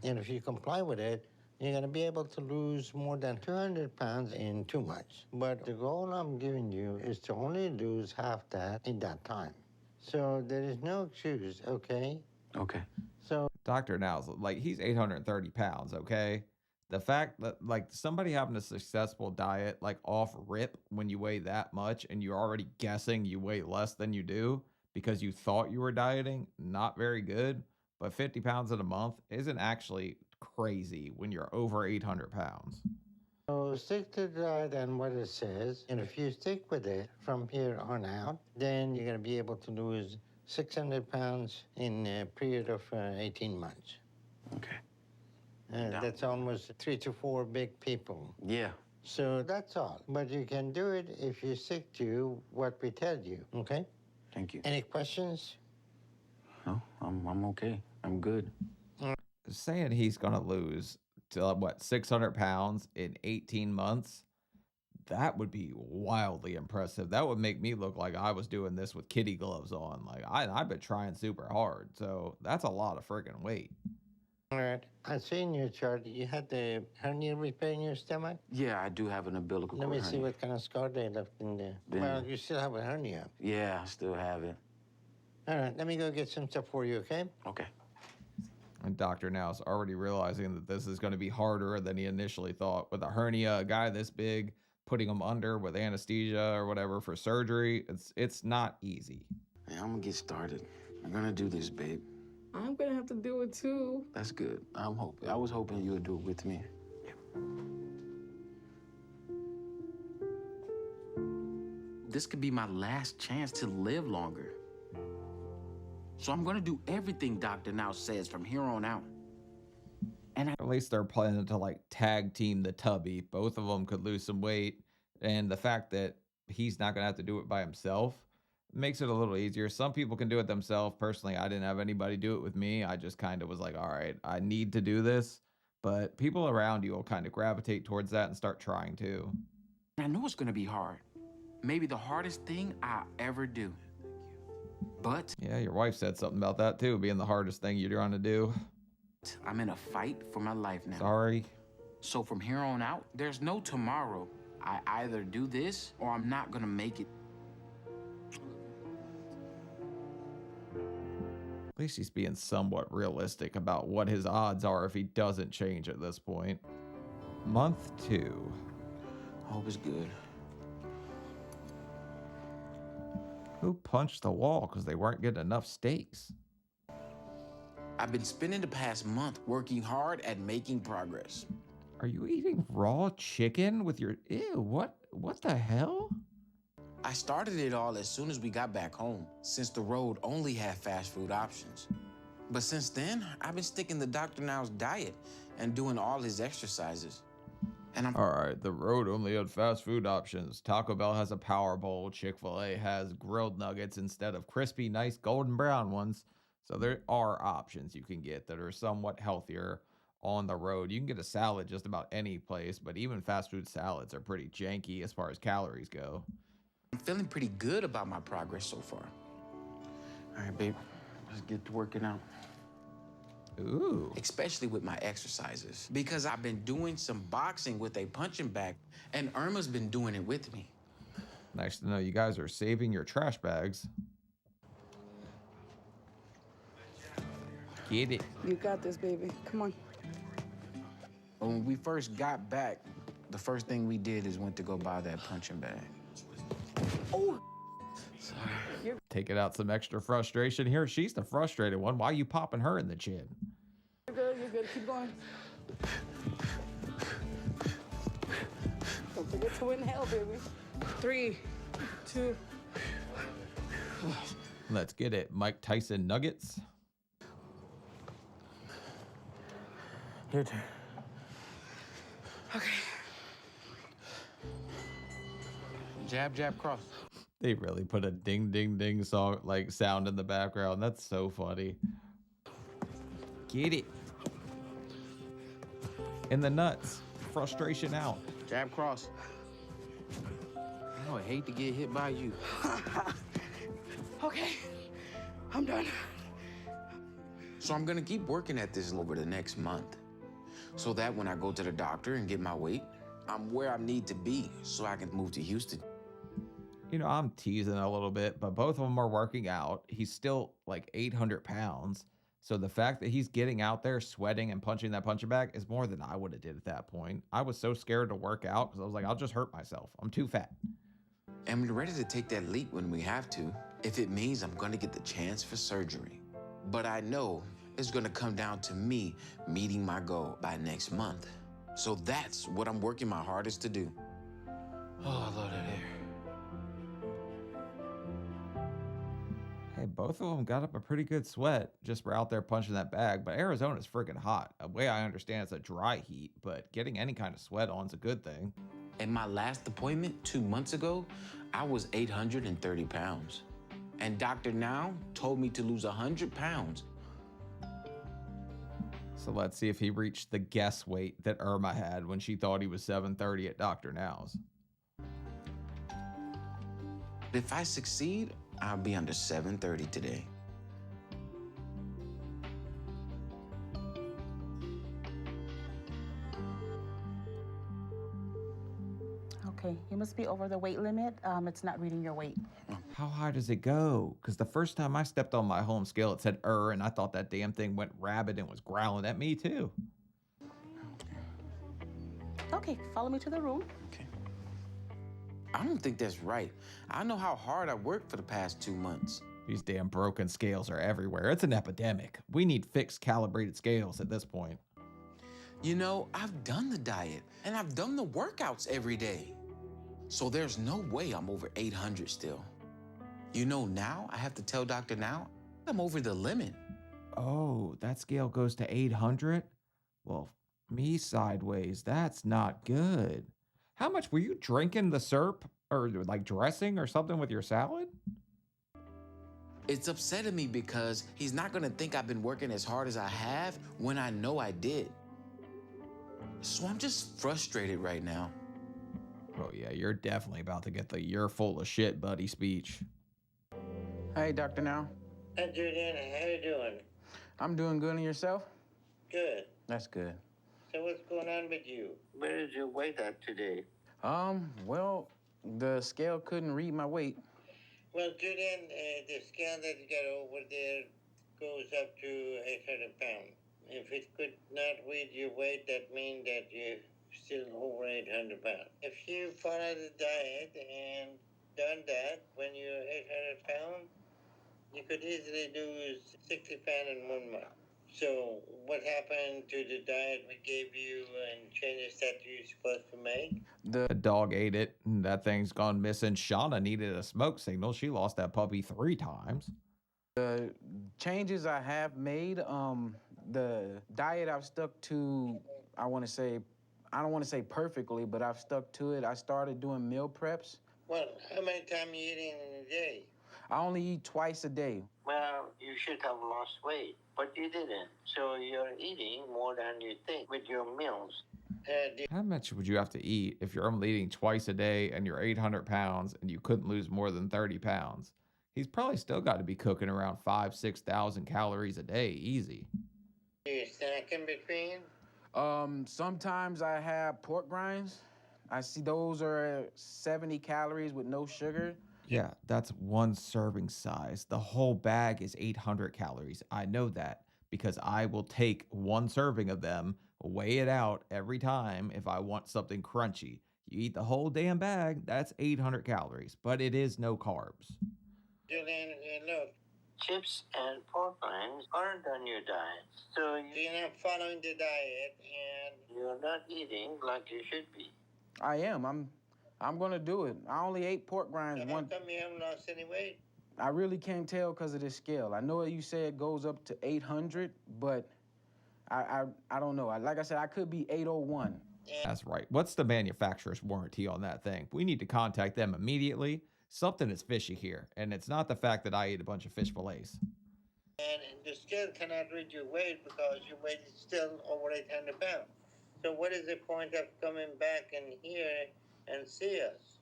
And if you comply with it, you're gonna be able to lose more than 200 pounds in 2 months. But the goal I'm giving you is to only lose half that in that time. So there is no excuse, okay? Okay. So Dr. Now's like, he's 830 pounds, okay? The fact that like somebody having a successful diet like off rip when you weigh that much and you're already guessing you weigh less than you do because you thought you were dieting, not very good. But 50 pounds in a month isn't actually crazy when you're over 800 pounds. So stick to the diet and what it says, and if you stick with it from here on out, then you're gonna be able to lose 600 pounds in a period of 18 months. Okay. That's almost 3 to 4 big people. Yeah. So that's all. But you can do it if you stick to what we tell you, okay? Thank you. Any questions? No, I'm okay. I'm good. Saying he's gonna lose to what 600 pounds in 18 months, that would be wildly impressive. That would make me look like I was doing this with kitty gloves on. Like I've been trying super hard, so that's a lot of friggin' weight. All right. I see in your chart you had the hernia repair in your stomach. Yeah, I do have an umbilical Let cord me see hernia. what kind of scar they left in there. Then- Well, you still have a hernia. Yeah, I still have it. All right, let me go get some stuff for you, okay? Okay. And Dr. Now's already realizing that this is going to be harder than he initially thought. With a hernia, a guy this big, putting him under with anesthesia or whatever for surgery, it's not easy. Yeah, I'm gonna get started. I'm gonna do this, babe. I'm gonna have to do it too. That's good. I was hoping you would do it with me. This could be my last chance to live longer. So I'm gonna do everything Dr. Now says from here on out. And At least they're planning to like tag team the tubby. Both of them could lose some weight. And the fact that he's not going to have to do it by himself makes it a little easier. Some people can do it themselves. Personally, I didn't have anybody do it with me. I just kind of was like, all right, I need to do this. But people around you will kind of gravitate towards that and start trying to. I know it's gonna be hard. Maybe the hardest thing I'll ever do. But Yeah, your wife said something about that too, being the hardest thing you're trying to do. I'm in a fight for my life now. Sorry. So from here on out, there's no tomorrow. I either do this or I'm not gonna make it. At least he's being somewhat realistic about what his odds are if he doesn't change at this point. Month 2. Hope it's good. Who punched the wall because they weren't getting enough steaks? I've been spending the past month working hard at making progress. Are you eating raw chicken with your... Ew, what the hell? I started it all as soon as we got back home, since the road only had fast food options. But since then, I've been sticking to Dr. Now's diet and doing all his exercises. And I'm All right, the road only had fast food options. Taco Bell has a power bowl. Chick-fil-A has grilled nuggets instead of crispy, nice golden brown ones. So there are options you can get that are somewhat healthier on the road. You can get a salad just about any place, but even fast food salads are pretty janky as far as calories go. feeling pretty good about my progress so far. All right, babe. Let's get to working out. Ooh. Especially with my exercises. Because I've been doing some boxing with a punching bag, and Irma's been doing it with me. Nice to know you guys are saving your trash bags. Get it. You got this, baby. Come on. But when we first got back, the first thing we did is went to go buy that punching bag. Oh, Taking out some extra frustration here. She's the frustrated one. Why are you popping her in the chin? you're good. You're good. Keep going. Don't forget to inhale, baby. 3, 2. Let's get it. Mike Tyson nuggets. Your turn. Okay. Jab, jab, cross. They really put a ding ding ding song like sound in the background. That's so funny. Get it. In the nuts. Frustration out. Jab, cross. I would hate to get hit by you. Okay, I'm done. So I'm gonna keep working at this over the next month, so that when I go to the doctor and get my weight, I'm where I need to be so I can move to Houston. You know, I'm teasing a little bit, but both of them are working out. He's still like 800 pounds. So the fact that he's getting out there sweating and punching that punching bag is more than I would have did at that point. I was so scared to work out because I was like, I'll just hurt myself. I'm too fat. And we're ready to take that leap when we have to, if it means I'm gonna get the chance for surgery. But I know it's gonna come down to me meeting my goal by next month. So that's what I'm working my hardest to do. Oh, I love that air. Hey, both of them got up a pretty good sweat just for out there punching that bag. But Arizona's freaking hot. The way I understand it's a dry heat, but getting any kind of sweat on is a good thing. At my last appointment 2 months ago, I was 830 pounds. And Dr. Now told me to lose 100 pounds. So let's see if he reached the guess weight that Irma had when she thought he was 730 at Dr. Now's. If I succeed, I'll be under 730 today. Okay, you must be over the weight limit. It's not reading your weight. How high does it go? Because the first time I stepped on my home scale, it said and I thought that damn thing went rabid and was growling at me too. Okay, follow me to the room. Okay. I don't think that's right. I know how hard I worked for the past 2 months. These damn broken scales are everywhere. It's an epidemic. We need fixed, calibrated scales at this point. You know, I've done the diet and I've done the workouts every day. So there's no way I'm over 800 still. You know, now I have to tell Dr. Now I'm over the limit. Oh, that scale goes to 800? Well, me sideways, that's not good. How much were you drinking the syrup or like dressing or something with your salad? It's upsetting me because he's not gonna think I've been working as hard as I have when I know I did. So I'm just frustrated right now. Oh yeah, you're definitely about to get the "you're full of shit, buddy" speech. Hey, Dr. Now. Hi, Julian. How you doing? I'm doing good, and yourself? Good. That's good. So what's going on with you? Where is your weight at today? Well, the scale couldn't read my weight. Well, Julian, the scale that you got over there goes up to 800 pounds. If it could not read your weight, that means that you're still over 800 pounds. If you follow the diet and done that when you're 800 pounds, you could easily lose 60 pounds in 1 month. So what happened to the diet we gave you and changes that you're supposed to make? The dog ate it, and that thing's gone missing. Shauna needed a smoke signal. She lost that puppy 3 times. The changes I have made, the diet I've stuck to, I don't want to say perfectly, but I've stuck to it. I started doing meal preps. Well, how many times are you eating in a day? I only eat twice a day. Well, you should have lost weight, but you didn't. So you're eating more than you think with your meals. How much would you have to eat if you're only eating twice a day and you're 800 pounds and you couldn't lose more than 30 pounds? He's probably still got to be cooking around 6,000 calories a day, easy. Do you snack in between? Sometimes I have pork rinds. I see those are 70 calories with no sugar. Yeah, that's 1 serving size. The whole bag is 800 calories. I know that because I will take 1 serving of them, weigh it out every time if I want something crunchy. You eat the whole damn bag, that's 800 calories, but it is no carbs. Julian, look, chips and pork rinds aren't on your diet. So you're not following the diet and you're not eating like you should be. I am. I'm gonna do it. I only ate pork rinds So how come you haven't lost any weight? I really can't tell because of this scale. I know you say it goes up to 800, but I don't know. Like I said, I could be 801. That's right. What's the manufacturer's warranty on that thing? We need to contact them immediately. Something is fishy here, and it's not the fact that I ate a bunch of fish fillets. And the scale cannot read your weight because your weight is still over 800 pounds. So what is the point of coming back in here and see us?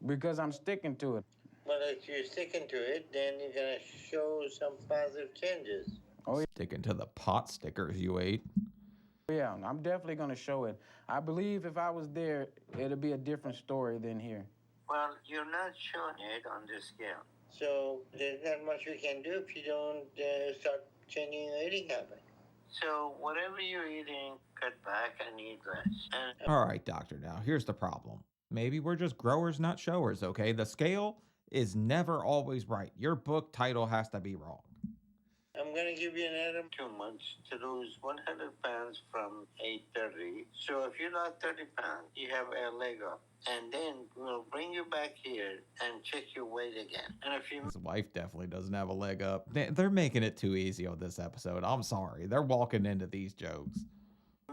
Because I'm sticking to it. Well, if you're sticking to it, then you're gonna show some positive changes. Sticking to the pot stickers you ate. Yeah, I'm definitely gonna show it. I believe if I was there, it'd be a different story than here. Well, you're not showing it on the scale. So there's not much we can do if you don't start changing your eating habit. So whatever you're eating, cut back and eat less. All right, doctor, now here's the problem. Maybe we're just growers, not showers, okay? The scale is never always right. Your book title has to be wrong. I'm gonna give you another 2 months to lose 100 pounds from 830. So if you lost 30 pounds, you have a leg up. And then we'll bring you back here and check your weight again. And if you... His wife definitely doesn't have a leg up. They're making it too easy on this episode. I'm sorry. They're walking into these jokes.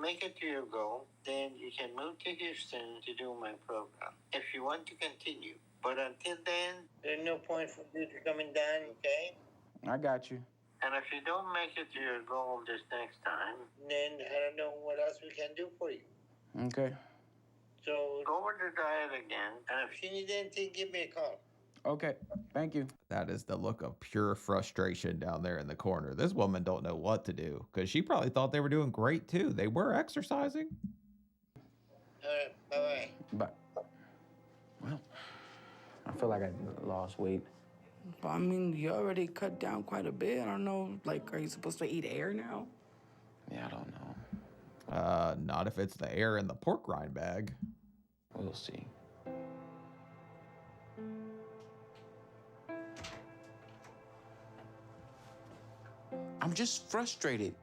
Make it to your goal, then you can move to Houston to do my program. If you want to continue. But until then, there's no point for you to coming down, okay? I got you. And if you don't make it to your goal this next time, then I don't know what else we can do for you. Okay. So go over the diet again, and if you need anything, give me a call. Okay. Thank you. That is the look of pure frustration down there in the corner. This woman don't know what to do because she probably thought they were doing great too. They were exercising. All right. Bye-bye. Bye. Well, I feel like I lost weight. But I mean, you already cut down quite a bit. I don't know, like, are you supposed to eat air now? Yeah, I don't know. Not if it's the air in the pork rind bag. We'll see. I'm just frustrated,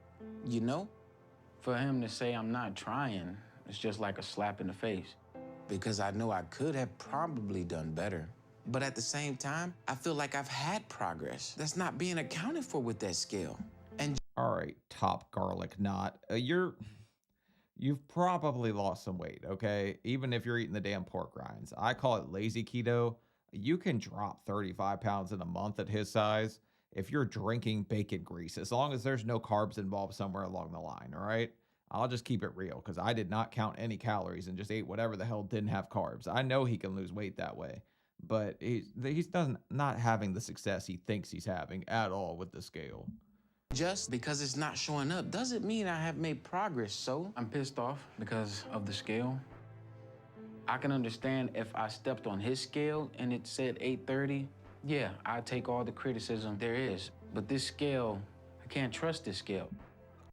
you know? For him to say I'm not trying, it's just like a slap in the face. Because I know I could have probably done better. But at the same time, I feel like I've had progress that's not being accounted for with that scale. And All right, top garlic knot. You've probably lost some weight, okay? Even if you're eating the damn pork rinds. I call it lazy keto. You can drop 35 pounds in a month at his size if you're drinking bacon grease, as long as there's no carbs involved somewhere along the line, all right? I'll just keep it real because I did not count any calories and just ate whatever the hell didn't have carbs. I know he can lose weight that way, but he's not having the success he thinks he's having at all with the scale. just because it's not showing up doesn't mean I have made progress, so. I'm pissed off because of the scale. I can understand if I stepped on his scale and it said 830. Yeah, I'd take all the criticism there is. But this scale, I can't trust this scale.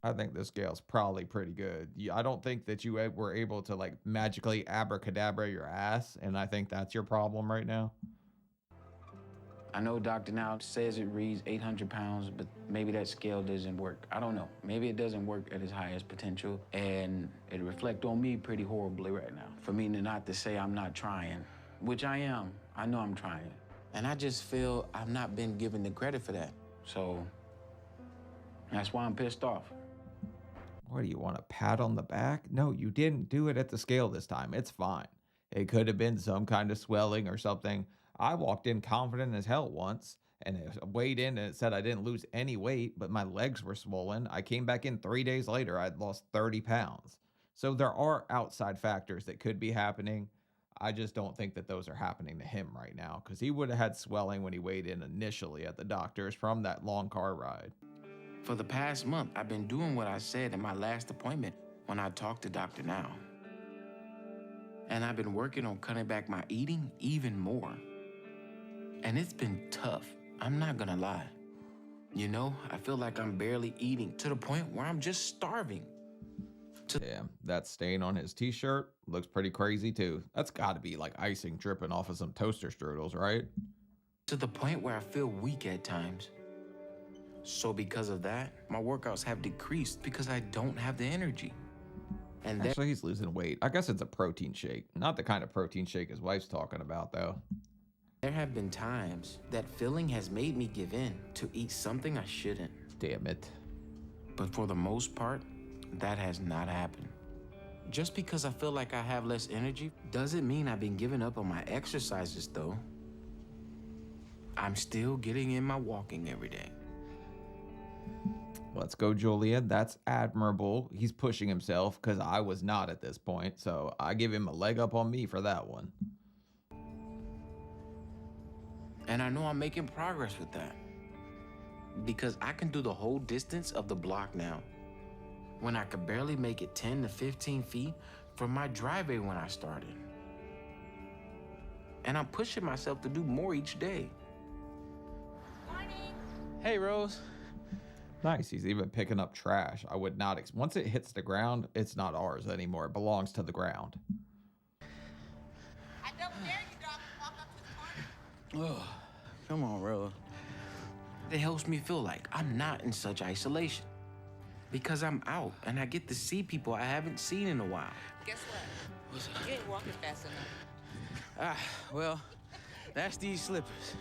I think this scale's probably pretty good. I don't think that you were able to like magically abracadabra your ass, and I think that's your problem right now. I know Dr. Now says it reads 800 pounds, but maybe that scale doesn't work. I don't know. Maybe it doesn't work at its highest potential, and it reflects on me pretty horribly right now. For me not to say I'm not trying, which I am. I know I'm trying. And I just feel I've not been given the credit for that. So that's why I'm pissed off. What do you want, a pat on the back? No, you didn't do it at the scale this time. It's fine. It could have been some kind of swelling or something. I walked in confident as hell once, and it weighed in and it said I didn't lose any weight, but my legs were swollen. I came back in 3 days later, I'd lost 30 pounds. So there are outside factors that could be happening. I just don't think that those are happening to him right now, because he would have had swelling when he weighed in initially at the doctor's from that long car ride. For the past month, I've been doing what I said in my last appointment when I talked to Dr. Now. And I've been working on cutting back my eating even more. And it's been tough, I'm not gonna lie. You know, I feel like I'm barely eating to the point where I'm just starving. Yeah, that stain on his t-shirt looks pretty crazy too. That's gotta be like icing dripping off of some toaster strudels, right? To the point where I feel weak at times. So because of that, my workouts have decreased because I don't have the energy. And Actually, he's losing weight. I guess it's a protein shake. Not the kind of protein shake his wife's talking about, though. there have been times that feeling has made me give in to eat something I shouldn't. Damn it. But for the most part, that has not happened. Just because I feel like I have less energy doesn't mean I've been giving up on my exercises, though. I'm still getting in my walking every day. Let's go, Julian. That's admirable. He's pushing himself, because I was not at this point, so I give him a leg up on me for that one. And I know I'm making progress with that. Because I can do the whole distance of the block now, when I could barely make it 10 to 15 feet from my driveway when I started. And I'm pushing myself to do more each day. Hey, Rose. Nice. He's even picking up trash. I would not. Once it hits the ground, it's not ours anymore. It belongs to the ground. I double dare you, dog, to walk up to the corner. Oh, come on, Rose. It helps me feel like I'm not in such isolation. Because I'm out and I get to see people I haven't seen in a while. Guess what? You ain't walking fast enough. Well, that's these slippers.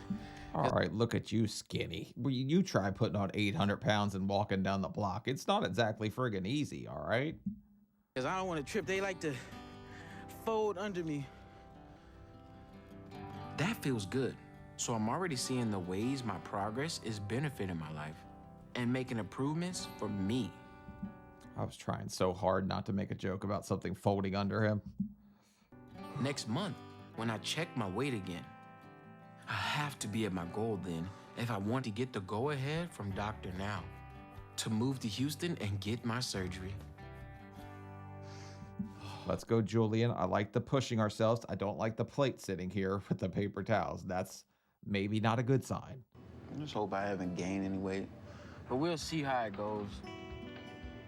All right, look at you, skinny. You try putting on 800 pounds and walking down the block. It's not exactly friggin' easy, all right? Because I don't want to trip. They like to fold under me. That feels good. So I'm already seeing the ways my progress is benefiting my life and making improvements for me. I was trying so hard not to make a joke about something folding under him. Next month, when I check my weight again, I have to be at my goal then if I want to get the go-ahead from Dr. Now to move to Houston and get my surgery. Let's go, Julian. I like the pushing ourselves. I don't like the plate sitting here with the paper towels. That's maybe not a good sign. I just hope I haven't gained any weight. But we'll see how it goes.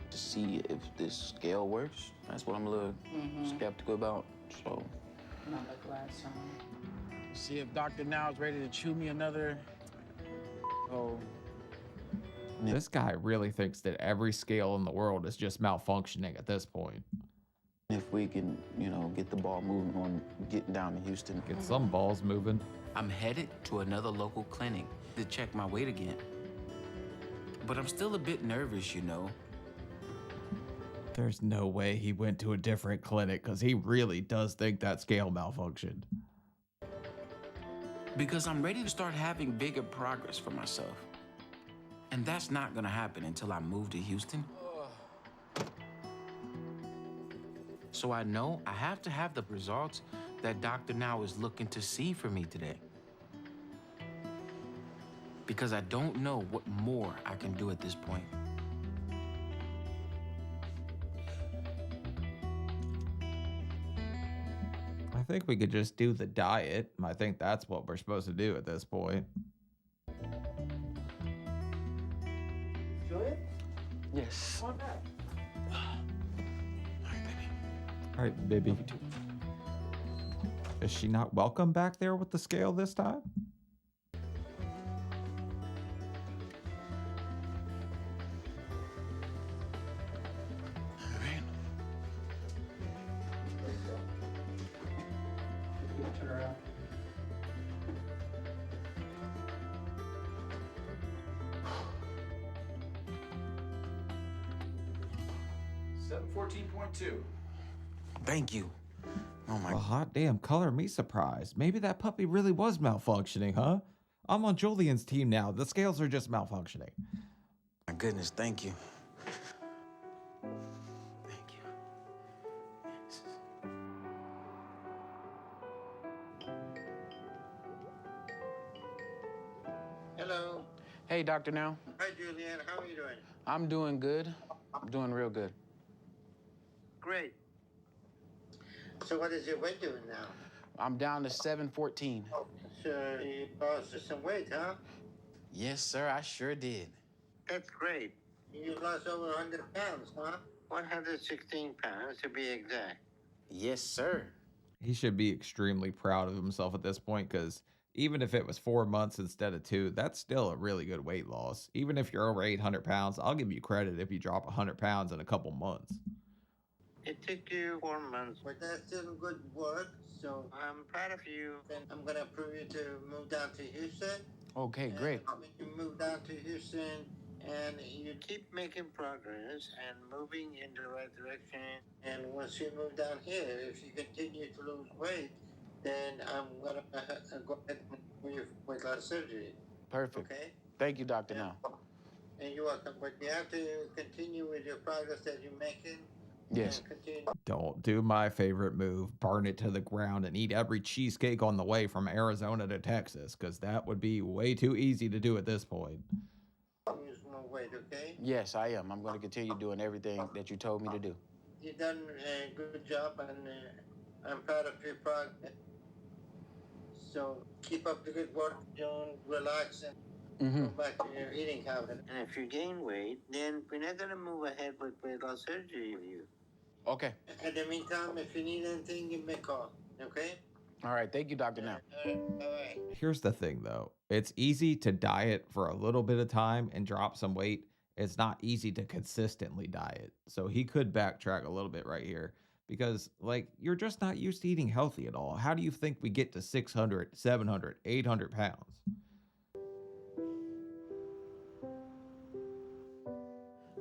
To see if this scale works. That's what I'm a little skeptical about. So. Not like last time. See if Dr. Now is ready to chew me another. Oh. This guy really thinks that every scale in the world is just malfunctioning at this point. If we can, get the ball moving on getting down to Houston. Get some balls moving. I'm headed to another local clinic to check my weight again. But I'm still a bit nervous, There's no way he went to a different clinic because he really does think that scale malfunctioned. Because I'm ready to start having bigger progress for myself. And that's not gonna happen until I move to Houston. So I know I have to have the results that Dr. Now is looking to see for me today. Because I don't know what more I can do at this point. I think we could just do the diet. I think that's what we're supposed to do at this point. Julian? Yes. Come on back. All right, baby. Is she not welcome back there with the scale this time? Turn around. $714.2. Thank you. Oh my Well, hot damn, color me surprised. Maybe that puppy really was malfunctioning, huh? I'm on Julian's team now. The scales are just malfunctioning. my goodness, thank you. Thank you. Yes. Hello. Hey, Dr. Now. Hi, Julian. How are you doing? I'm doing good. I'm doing real good. Great. So what is your weight doing now? I'm down to 714. So you lost some weight, huh? Yes, sir, I sure did. That's great. You lost over 100 pounds, huh? 116 pounds to be exact. Yes, sir. He should be extremely proud of himself at this point because even if it was 4 months instead of 2, that's still a really good weight loss. Even if you're over 800 pounds, I'll give you credit if you drop 100 pounds in a couple months. It took you 4 months, but that's still good work. So I'm proud of you. And I'm gonna approve you to move down to Houston. Okay, great. And you move down to Houston, and you keep making progress and moving in the right direction. And once you move down here, if you continue to lose weight, then I'm gonna go ahead and do your weight loss surgery. Perfect. Okay? Thank you, Dr. Now. And you're welcome. But you have to continue with your progress that you're making. Yes. Don't do my favorite move, burn it to the ground and eat every cheesecake on the way from Arizona to Texas, because that would be way too easy to do at this point. Lose more weight, okay? Yes, I am. I'm going to continue doing everything that you told me to do. You've done a good job, and I'm proud of your progress. So keep up the good work. Don't relax and go back to your eating habit. And if you gain weight, then we're not gonna move ahead with weight loss surgery with you. Okay. In the meantime, if you need anything, give me a call. Okay? All right. Thank you, Dr. Now. All right. Here's the thing though, it's easy to diet for a little bit of time and drop some weight. It's not easy to consistently diet. So he could backtrack a little bit right here because like you're just not used to eating healthy at all. How do you think we get to 600, 700, 800 pounds?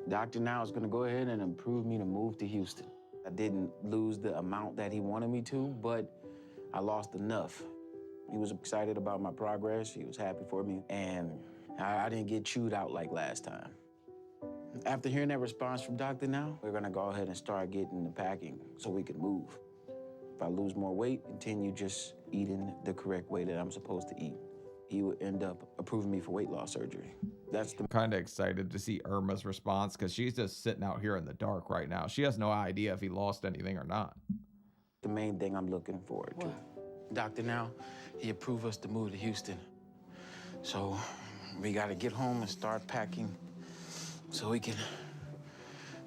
Dr. Now is going to go ahead and approve me to move to Houston. I didn't lose the amount that he wanted me to, but I lost enough. He was excited about my progress. He was happy for me, and I didn't get chewed out like last time. After hearing that response from Dr. Now, we're going to go ahead and start getting the packing so we can move. If I lose more weight, continue just eating the correct way that I'm supposed to eat, he would end up approving me for weight loss surgery. That's the... I'm kind of excited to see Irma's response because she's just sitting out here in the dark right now. She has no idea if he lost anything or not. The main thing I'm looking forward to. Dr. Now, he approved us to move to Houston. So we got to get home and start packing so we can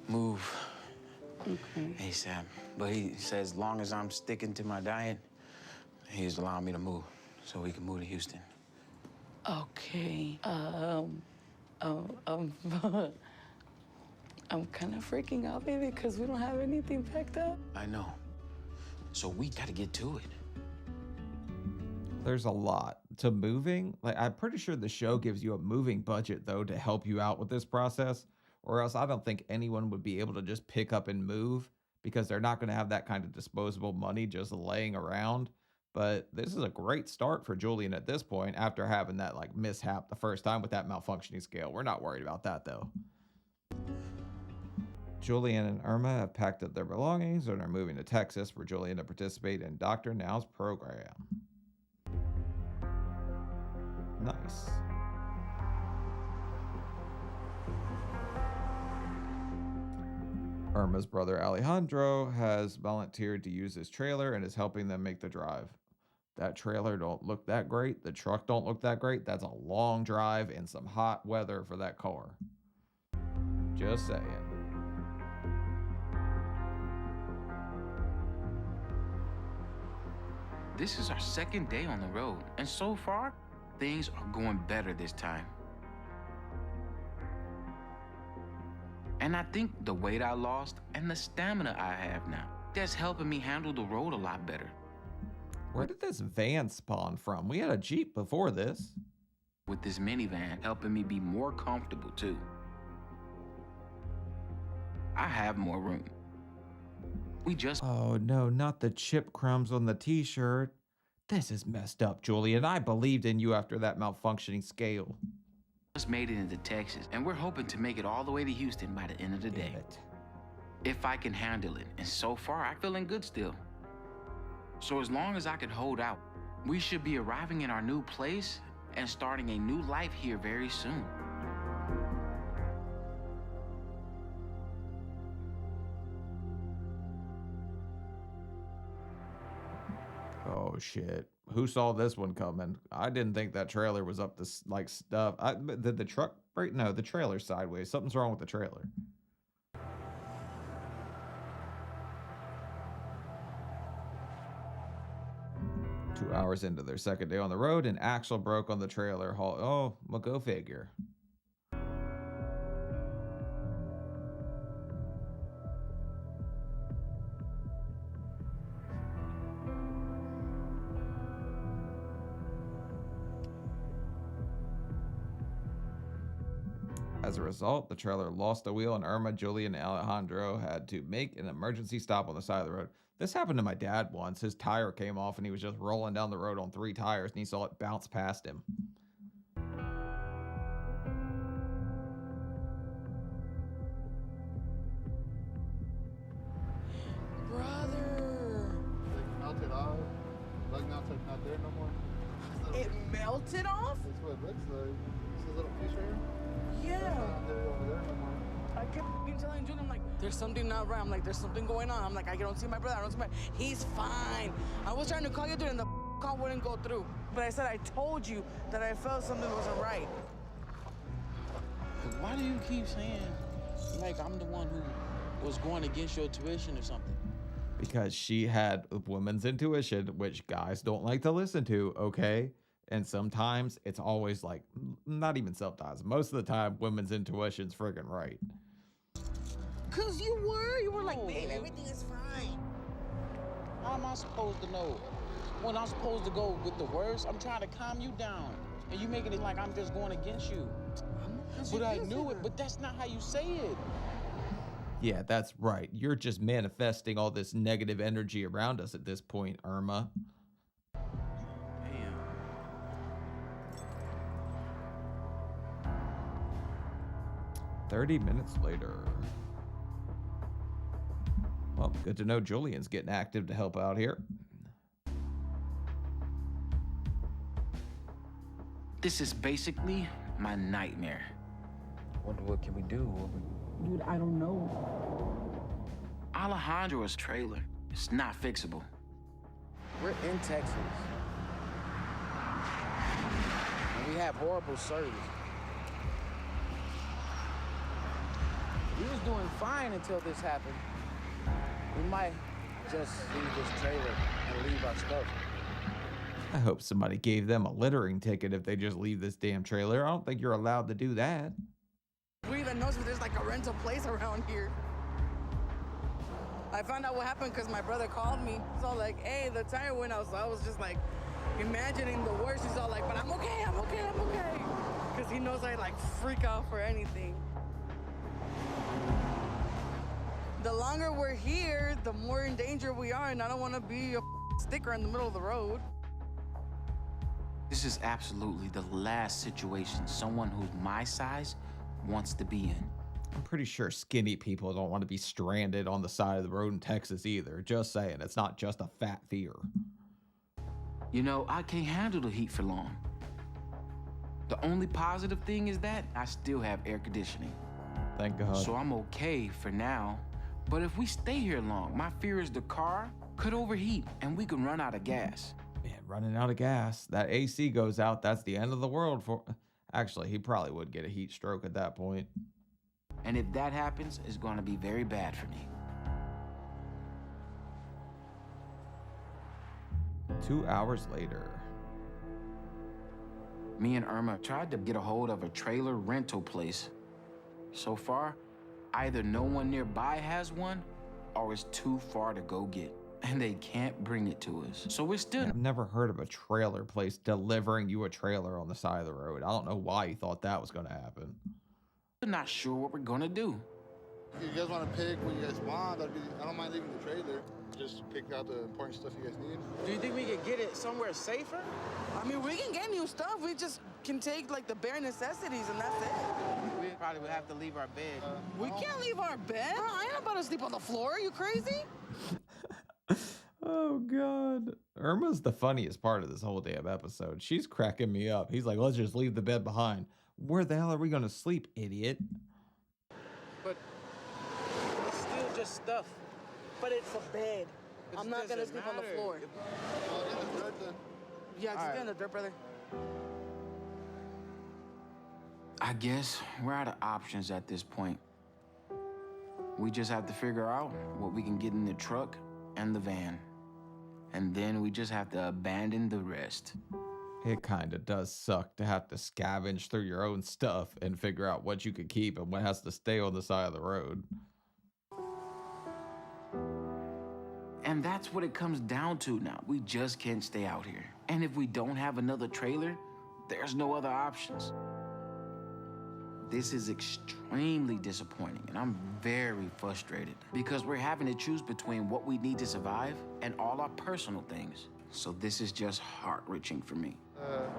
move ASAP. But he says as long as I'm sticking to my diet, he's allowing me to move so we can move to Houston. Okay. I'm kind of freaking out, baby, because we don't have anything packed up. I know. So we got to get to it. There's a lot to moving. Like, I'm pretty sure the show gives you a moving budget, though, to help you out with this process, or else I don't think anyone would be able to just pick up and move because they're not going to have that kind of disposable money just laying around. But this is a great start for Julian at this point after having that like mishap the first time with that malfunctioning scale. We're not worried about that, though. Julian and Irma have packed up their belongings and are moving to Texas for Julian to participate in Dr. Now's program. Nice. Irma's brother Alejandro has volunteered to use his trailer and is helping them make the drive. That trailer don't look that great. The truck don't look that great. That's a long drive in some hot weather for that car. Just saying. This is our second day on the road, and so far, things are going better this time. And I think the weight I lost and the stamina I have now, that's helping me handle the road a lot better. Where did this van spawn from? We had a Jeep before this. With this minivan helping me be more comfortable too. I have more room. We just... Oh no, not the chip crumbs on the t-shirt. This is messed up, Julian. I believed in you after that malfunctioning scale. Just made it into Texas, and we're hoping to make it all the way to Houston by the end of the day. If I can handle it, and so far I'm feeling good still. So as long as I can hold out, we should be arriving in our new place and starting a new life here very soon. Oh shit. Who saw this one coming? I didn't think that trailer was up to like stuff. Did the truck break? No, the trailer's sideways. Something's wrong with the trailer. Two hours into their second day on the road, an axle broke on the trailer. Oh, well, go figure. As a result, the trailer lost the wheel, and Irma, Julian, and Alejandro had to make an emergency stop on the side of the road. This happened to my dad once. His tire came off, and he was just rolling down the road on 3 tires, and he saw it bounce past him. off. Like now it's like not there no more. It melted off? That's what it looks like. See this little piece right here? Yeah. It's not there over there no more. I kept telling Julian, I'm like, there's something not right. I'm like, there's something going on. I'm like, I don't see my brother. I don't see my. He's fine. I was trying to call you, dude, and the call wouldn't go through. But I said, I told you that I felt something wasn't right. Why do you keep saying like I'm the one who was going against your tuition or something? Because she had a woman's intuition, which guys don't like to listen to, okay? And sometimes it's always like, not even sometimes, most of the time, women's intuition's friggin' right. Cause you were like, babe, everything is fine. How am I supposed to know? When I'm supposed to go with the worst, I'm trying to calm you down. And you making it like I'm just going against you. But I knew it, but that's not how you say it. Yeah, that's right. You're just manifesting all this negative energy around us at this point, Irma. Damn. 30 minutes later. Well, good to know Julian's getting active to help out here. This is basically my nightmare. What can we do? Dude, I don't know. Alejandro's trailer is not fixable. We're in Texas. And we have horrible service. We was doing fine until this happened. We might just leave this trailer and leave our stuff. I hope somebody gave them a littering ticket if they just leave this damn trailer. I don't think you're allowed to do that. Who even knows if there's like a rental place around here? I found out what happened because my brother called me. He's all like, hey, the tire went out. So I was just like imagining the worst. He's all like, but I'm okay, I'm okay, I'm okay. Because he knows I like freak out for anything. The longer we're here, the more in danger we are, and I don't want to be a sticker in the middle of the road. This is absolutely the last situation someone who's my size wants to be in. I'm pretty sure skinny people don't want to be stranded on the side of the road in Texas either. Just saying, it's not just a fat fear. You know, I can't handle the heat for long. The only positive thing is that I still have air conditioning. Thank God. So I'm okay for now. But if we stay here long, my fear is the car could overheat and we can run out of gas. Man, running out of gas. That AC goes out, that's the end of the world for... Actually, he probably would get a heat stroke at that point. And if that happens, it's going to be very bad for me. 2 hours later. Me and Irma tried to get a hold of a trailer rental place. So far, either no one nearby has one, or it's too far to go get. And they can't bring it to us. So we're still... I've never heard of a trailer place delivering you a trailer on the side of the road. I don't know why you thought that was going to happen. I'm not sure what we're going to do. If you guys want to pick what you guys want, I don't mind leaving the trailer. Just pick out the important stuff you guys need. Do you think we could get it somewhere safer? I mean, we can get new stuff. We just can take like the bare necessities and that's it. We probably would have to leave our bed. We can't leave our bed. Bro, I ain't about to sleep on the floor. Are you crazy? Oh, God. Irma's the funniest part of this whole damn episode. She's cracking me up. He's like, let's just leave the bed behind. Where the hell are we going to sleep, idiot? But it's still just stuff. But it's a bed. I'm not going to sleep on the floor. Yeah, just get in the dirt, brother. I guess we're out of options at this point. We just have to figure out what we can get in the truck and the van. And then we just have to abandon the rest. It kind of does suck to have to scavenge through your own stuff and figure out what you can keep and what has to stay on the side of the road. And that's what it comes down to now. We just can't stay out here. And if we don't have another trailer, there's no other options. This is extremely disappointing, and I'm very frustrated because we're having to choose between what we need to survive and all our personal things. So this is just heart-wrenching for me.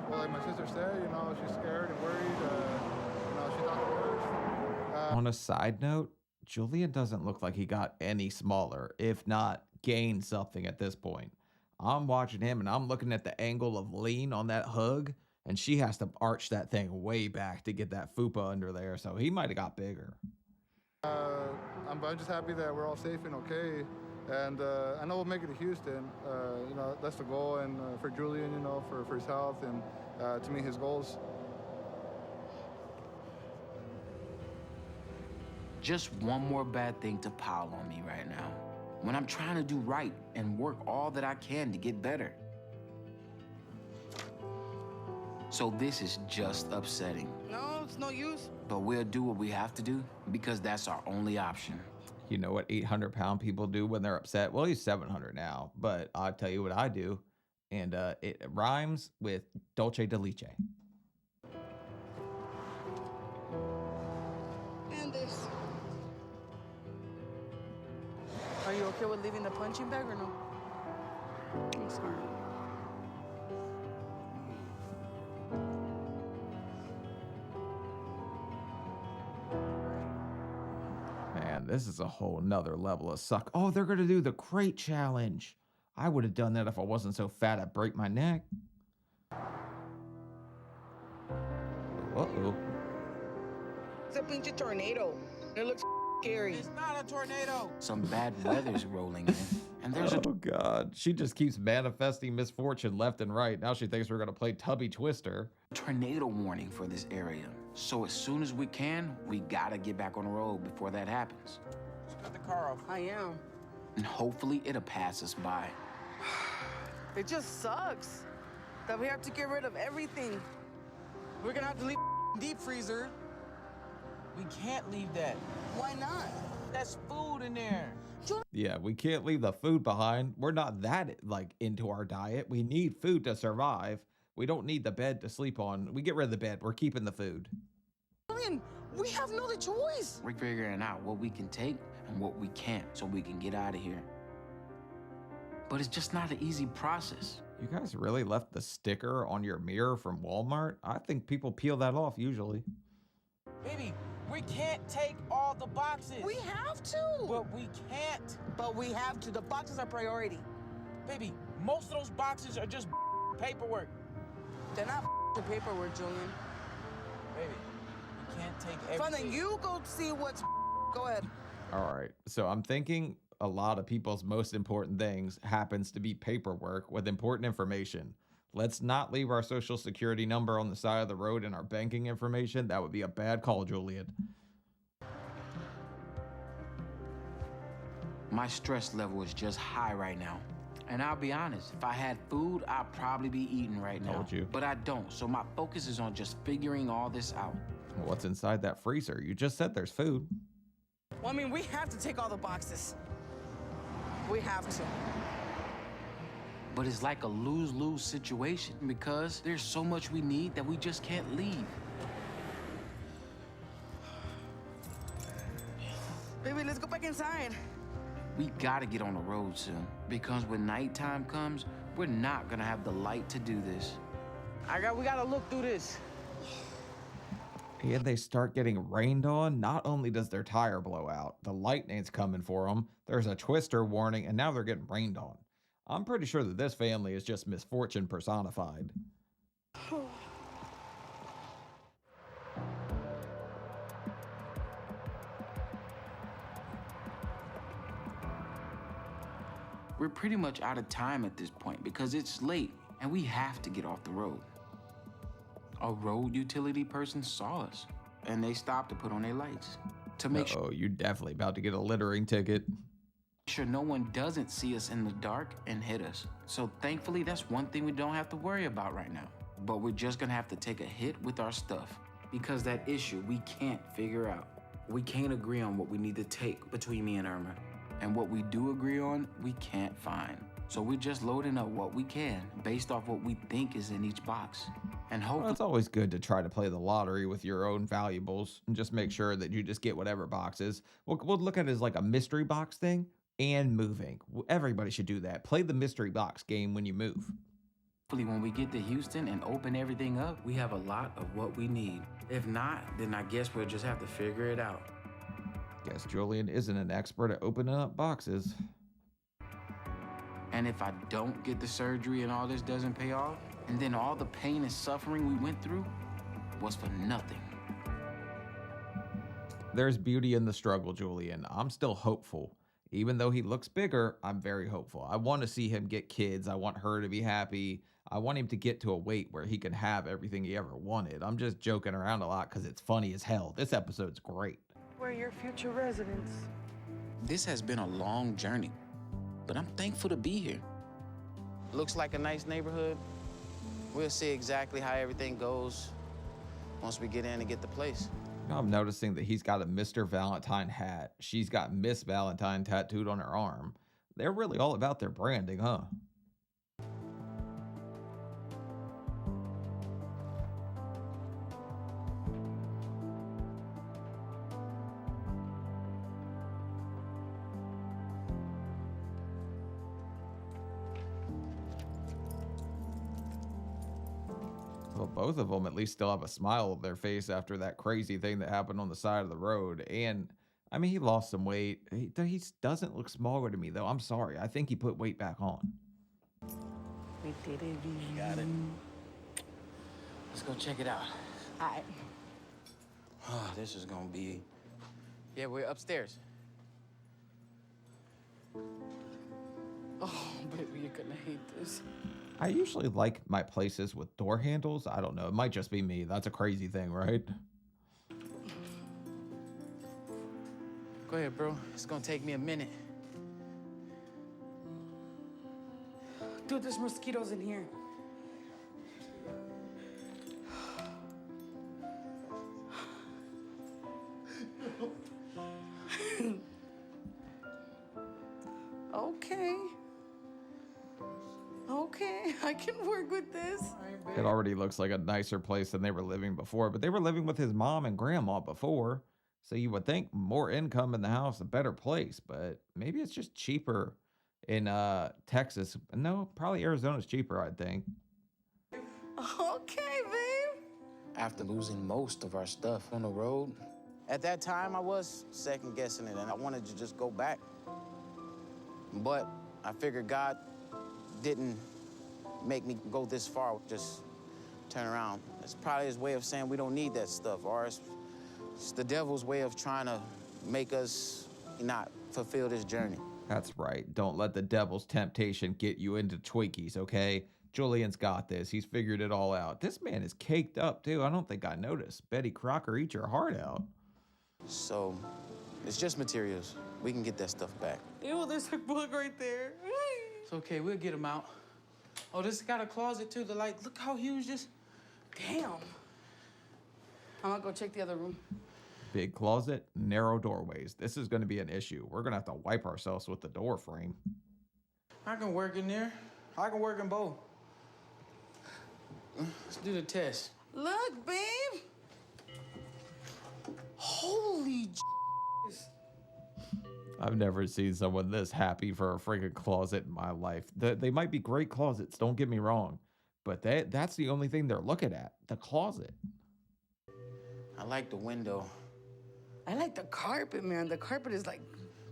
Well, like my sister said, you know, she's scared and worried. You know, she's not the worst. On a side note, Julian doesn't look like he got any smaller, if not gained something at this point. I'm watching him and I'm looking at the angle of lean on that hug, and she has to arch that thing way back to get that fupa under there. So he might have got bigger. I'm just happy that we're all safe and okay. And I know we'll make it to Houston. You know, that's the goal. And for Julian, you know, for his health and to meet his goals. Just one more bad thing to pile on me right now, when I'm trying to do right and work all that I can to get better. So this is just upsetting. No, it's no use. But we'll do what we have to do because that's our only option. You know what 800-pound people do when they're upset? Well, he's 700 now, but I'll tell you what I do. And it rhymes with Dolce de Leche. And this. Are you okay with leaving the punching bag or no? I'm sorry. Man, this is a whole nother level of suck. Oh, they're going to do the crate challenge. I would have done that if I wasn't so fat I'd break my neck. Uh-oh. It's a pinche tornado. It looks scary. It's not a tornado. Some bad weather's rolling in, and there's Oh, God. She just keeps manifesting misfortune left and right. Now she thinks we're going to play Tubby Twister. tornado warning for this area. So as soon as we can, we gotta get back on the road before that happens. Just cut the car off. I am. And hopefully it'll pass us by. It just sucks that we have to get rid of everything. We're gonna have to leave Deep freezer. We can't leave that. Why not? That's food in there. Yeah, we can't leave the food behind. We're not that, like, into our diet. We need food to survive. We don't need the bed to sleep on. We get rid of the bed. We're keeping the food. Julian, we have no other choice. We're figuring out what we can take and what we can't so we can get out of here. But it's just not an easy process. You guys really left the sticker on your mirror from Walmart? I think people peel that off usually. Baby, we can't take all the boxes. We have to. But we can't. But we have to. The boxes are priority. Baby, most of those boxes are just paperwork. They're not the paperwork, Julian. Baby, we can't take everything. Fine, then you go see what's. Go ahead. All right, so I'm thinking a lot of people's most important things happens to be paperwork with important information. Let's not leave our social security number on the side of the road and our banking information. That would be a bad call, Julian. My stress level is just high right now. And I'll be honest, if I had food, I'd probably be eating right now. Told you. But I don't, so my focus is on just figuring all this out. What's inside that freezer? You just said there's food. Well, I mean, we have to take all the boxes. We have to. But it's like a lose-lose situation because there's so much we need that we just can't leave. Baby, let's go back inside. We gotta get on the road soon because when nighttime comes, we're not gonna have the light to do this. We gotta look through this. And they start getting rained on. Not only does their tire blow out, the lightning's coming for them. There's a twister warning, and now they're getting rained on. I'm pretty sure that this family is just misfortune personified. We're pretty much out of time at this point because it's late and we have to get off the road. A road utility person saw us and they stopped to put on their lights to make Oh, you're definitely about to get a littering ticket. sure no one doesn't see us in the dark and hit us. So thankfully, that's one thing we don't have to worry about right now. But we're just gonna have to take a hit with our stuff because that issue we can't figure out. We can't agree on what we need to take between me and Irma. And what we do agree on, we can't find. So we're just loading up what we can based off what we think is in each box. And Well, hopefully, it's always good to try to play the lottery with your own valuables and just make sure that you just get whatever boxes. We'll look at it as like a mystery box thing and moving. Everybody should do that. Play the mystery box game when you move. when we get to Houston and open everything up, we have a lot of what we need. If not, then I guess we'll just have to figure it out. Guess Julian isn't an expert at opening up boxes. And if I don't get the surgery and all this doesn't pay off, and then all the pain and suffering we went through was for nothing. There's beauty in the struggle, Julian. I'm still hopeful. Even though he looks bigger, I'm very hopeful. I want to see him get kids. I want her to be happy. I want him to get to a weight where he can have everything he ever wanted. I'm just joking around a lot because it's funny as hell. This episode's great. We're your future residents. This has been a long journey, but I'm thankful to be here. Looks like a nice neighborhood. We'll see exactly how everything goes once we get in and get the place. Now I'm noticing that he's got a Mr. Valentine hat. She's got Miss Valentine tattooed on her arm. They're really all about their branding, huh? Well, both of them at least still have a smile on their face after that crazy thing that happened on the side of the road. And I mean, he lost some weight. He doesn't look smaller to me, though. I'm sorry. I think he put weight back on. We did it. Got it. Let's go check it out. All right. Oh, this is gonna be... Yeah, we're upstairs. Oh, baby, you're gonna hate this. I usually like my places with door handles. I don't know. It might just be me. That's a crazy thing, right? Go ahead, bro. It's gonna take me a minute. Dude, there's mosquitoes in here. Okay. Okay, I can work with this. It already looks like a nicer place than they were living before, but they were living with his mom and grandma before. So you would think more income in the house, a better place, but maybe it's just cheaper in Texas. No, probably Arizona's cheaper, I think. Okay, babe. After losing most of our stuff on the road, at that time I was second guessing it and I wanted to just go back. But I figured God didn't make me go this far, just turn around. It's probably his way of saying we don't need that stuff, or it's the devil's way of trying to make us not fulfill this journey. That's right. Don't let the devil's temptation get you into Twinkies, okay? Julian's got this. He's figured it all out. This man is caked up, too. I don't think I noticed. Betty Crocker eat your heart out. So it's just materials. We can get that stuff back. Ew, there's a bug right there. It's okay, we'll get him out. Oh, this got a closet too. Look how huge this. Damn. I'm gonna go check the other room. Big closet, narrow doorways. This is going to be an issue. We're going to have to wipe ourselves with the door frame. I can work in there. I can work in both. Let's do the test. Look, babe. Holy I've never seen someone this happy for a freaking closet in my life. They might be great closets, don't get me wrong, but that's the only thing they're looking at, the closet. I like the window. I like the carpet, man. The carpet is like...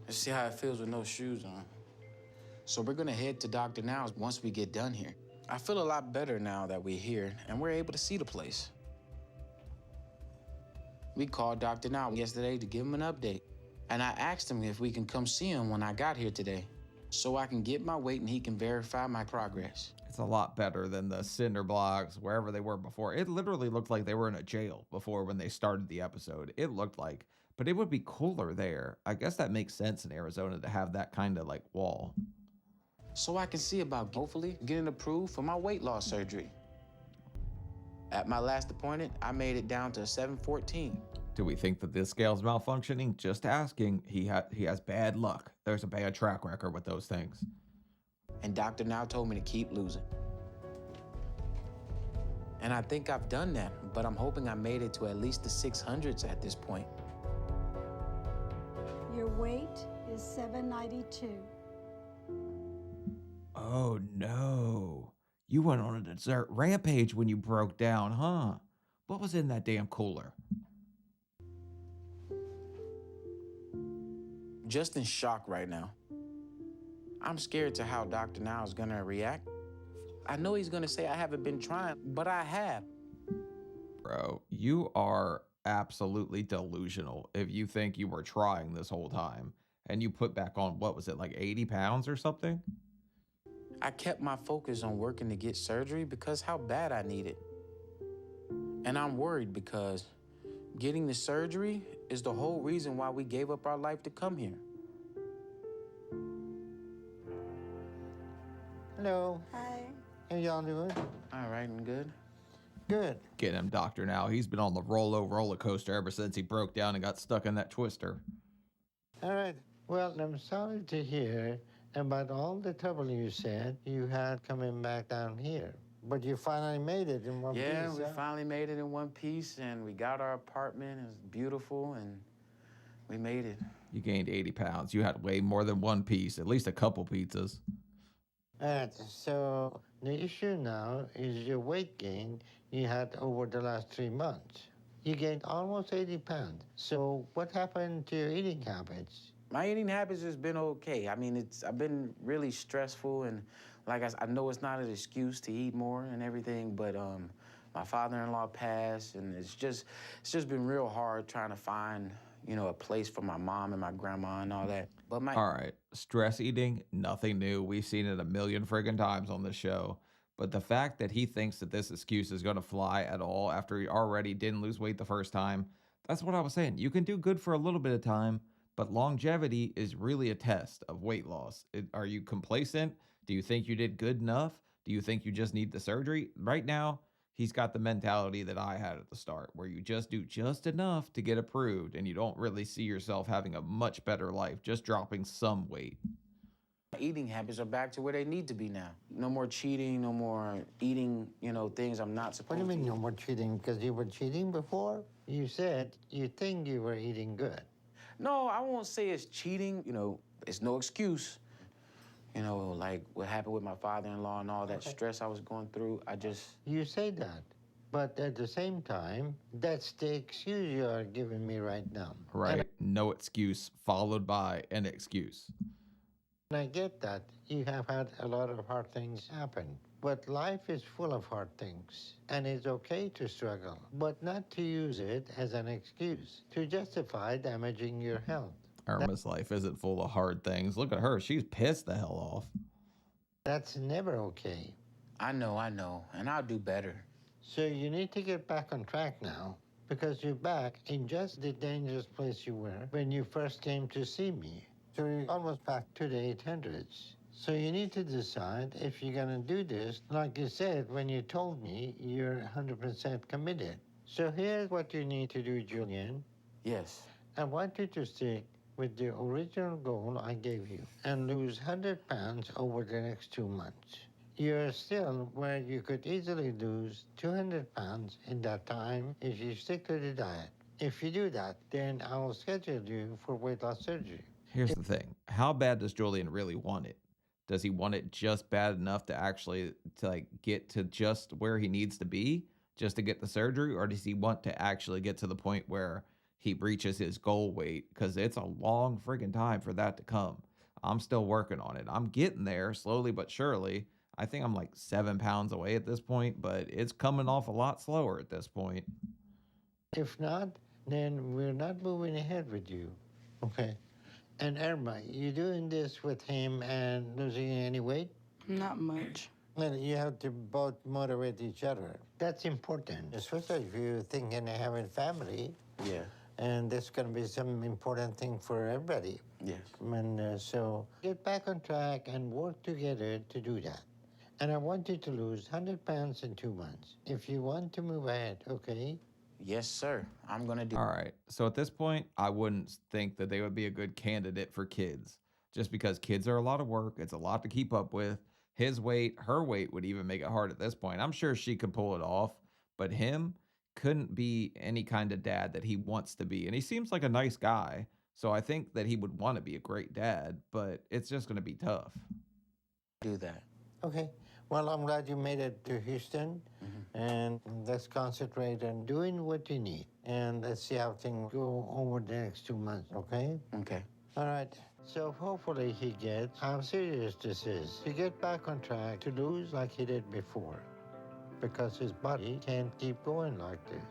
Let's see how it feels with no shoes on. So we're gonna head to Dr. Now's once we get done here. I feel a lot better now that we're here and we're able to see the place. We called Dr. Now yesterday to give him an update. And I asked him if we can come see him when I got here today, so I can get my weight and he can verify my progress. It's a lot better than the cinder blocks, wherever they were before. It literally looked like they were in a jail before when they started the episode. It looked like, but it would be cooler there. I guess that makes sense in Arizona to have that kind of like wall. So I can see about hopefully getting approved for my weight loss surgery. At my last appointment, I made it down to 714. Do we think that this scale's malfunctioning? Just asking. He has bad luck. There's a bad track record with those things. And Dr. Now told me to keep losing. And I think I've done that, but I'm hoping I made it to at least the 600s at this point. Your weight is 792. Oh no. You went on a dessert rampage when you broke down, huh? What was in that damn cooler? Just in shock right now. I'm scared to how Dr. Now is gonna react. I know he's gonna say I haven't been trying, but I have. Bro, you are absolutely delusional if you think you were trying this whole time and you put back on, what was it, like 80 pounds or something? I kept my focus on working to get surgery because how bad I need it. And I'm worried because getting the surgery is the whole reason why we gave up our life to come here. Hello. Hi. How y'all doing? All right, and good. Good. Get him, Doctor Now. He's been on the roller coaster ever since he broke down and got stuck in that twister. All right. Well, I'm sorry to hear about all the trouble you said you had coming back down here. But you finally made it in one piece. Yeah, we huh? finally made it in one piece, and we got our apartment. It was beautiful, and we made it. You gained 80 pounds. You had way more than one piece, at least a couple pizzas. All right. So the issue now is your weight gain you had over the last 3 months. You gained almost 80 pounds. So what happened to your eating habits? My eating habits has been okay. I mean, I've been really stressful, and like I know it's not an excuse to eat more and everything, but my father-in-law passed, and it's just been real hard trying to find, you know, a place for my mom and my grandma and all that. But All right, stress eating, nothing new. We've seen it a million friggin' times on this show. But the fact that he thinks that this excuse is going to fly at all after he already didn't lose weight the first time, that's what I was saying. You can do good for a little bit of time, but longevity is really a test of weight loss. Are you complacent? Do you think you did good enough? Do you think you just need the surgery? Right now, he's got the mentality that I had at the start, where you just do just enough to get approved and you don't really see yourself having a much better life, just dropping some weight. my eating habits are back to where they need to be now. No more cheating, no more eating, you know, things I'm not What supposed do you to. mean no more cheating? Because you were cheating before? You said you think you were eating good. No, I won't say it's cheating. You know, it's no excuse. You know, like what happened with my father-in-law and all that stress I was going through. You say that. But at the same time, that's the excuse you are giving me right now. Right? No excuse followed by an excuse. And I get that. You have had a lot of hard things happen. But life is full of hard things. And it's okay to struggle, but not to use it as an excuse to justify damaging your health. Irma's life isn't full of hard things. Look at her. She's pissed the hell off. That's never okay. I know, and I'll do better. So you need to get back on track now, because you're back in just the dangerous place you were when you first came to see me. So you're almost back to the 800s. So you need to decide if you're gonna do this. Like you said, when you told me you're 100% committed. So here's what you need to do, Julian. Yes. I want you to stick with the original goal I gave you and lose 100 pounds over the next 2 months. You're still where you could easily lose 200 pounds in that time if you stick to the diet. If you do that, then I will schedule you for weight loss surgery. Here's the thing. How bad does Julian really want it? Does he want it just bad enough to actually get to just where he needs to be just to get the surgery? Or does he want to actually get to the point where he reaches his goal weight? Because it's a long friggin' time for that to come. I'm still working on it. I'm getting there slowly but surely. I think I'm like 7 pounds away at this point, but it's coming off a lot slower at this point. If not, then we're not moving ahead with you. Okay. And Irma, you doing this with him and losing any weight? Not much. Well, you have to both motivate each other. That's important, especially if you're thinking of having family. Yeah. And that's going to be some important thing for everybody. Yes. And so get back on track and work together to do that. And I want you to lose 100 pounds in 2 months. If you want to move ahead, okay? Yes, sir. I'm gonna do. All right. So at this point, I wouldn't think that they would be a good candidate for kids. Just because kids are a lot of work. It's a lot to keep up with. His weight, her weight would even make it hard at this point. I'm sure she could pull it off. But him couldn't be any kind of dad that he wants to be. And he seems like a nice guy. So I think that he would want to be a great dad. But it's just going to be tough. Do that. Okay. Well, I'm glad you made it to Houston. And let's concentrate on doing what you need. And let's see how things go over the next 2 months, okay? Okay. All right. So hopefully he gets how serious this is. To get back on track, to lose like he did before. Because his body can't keep going like this.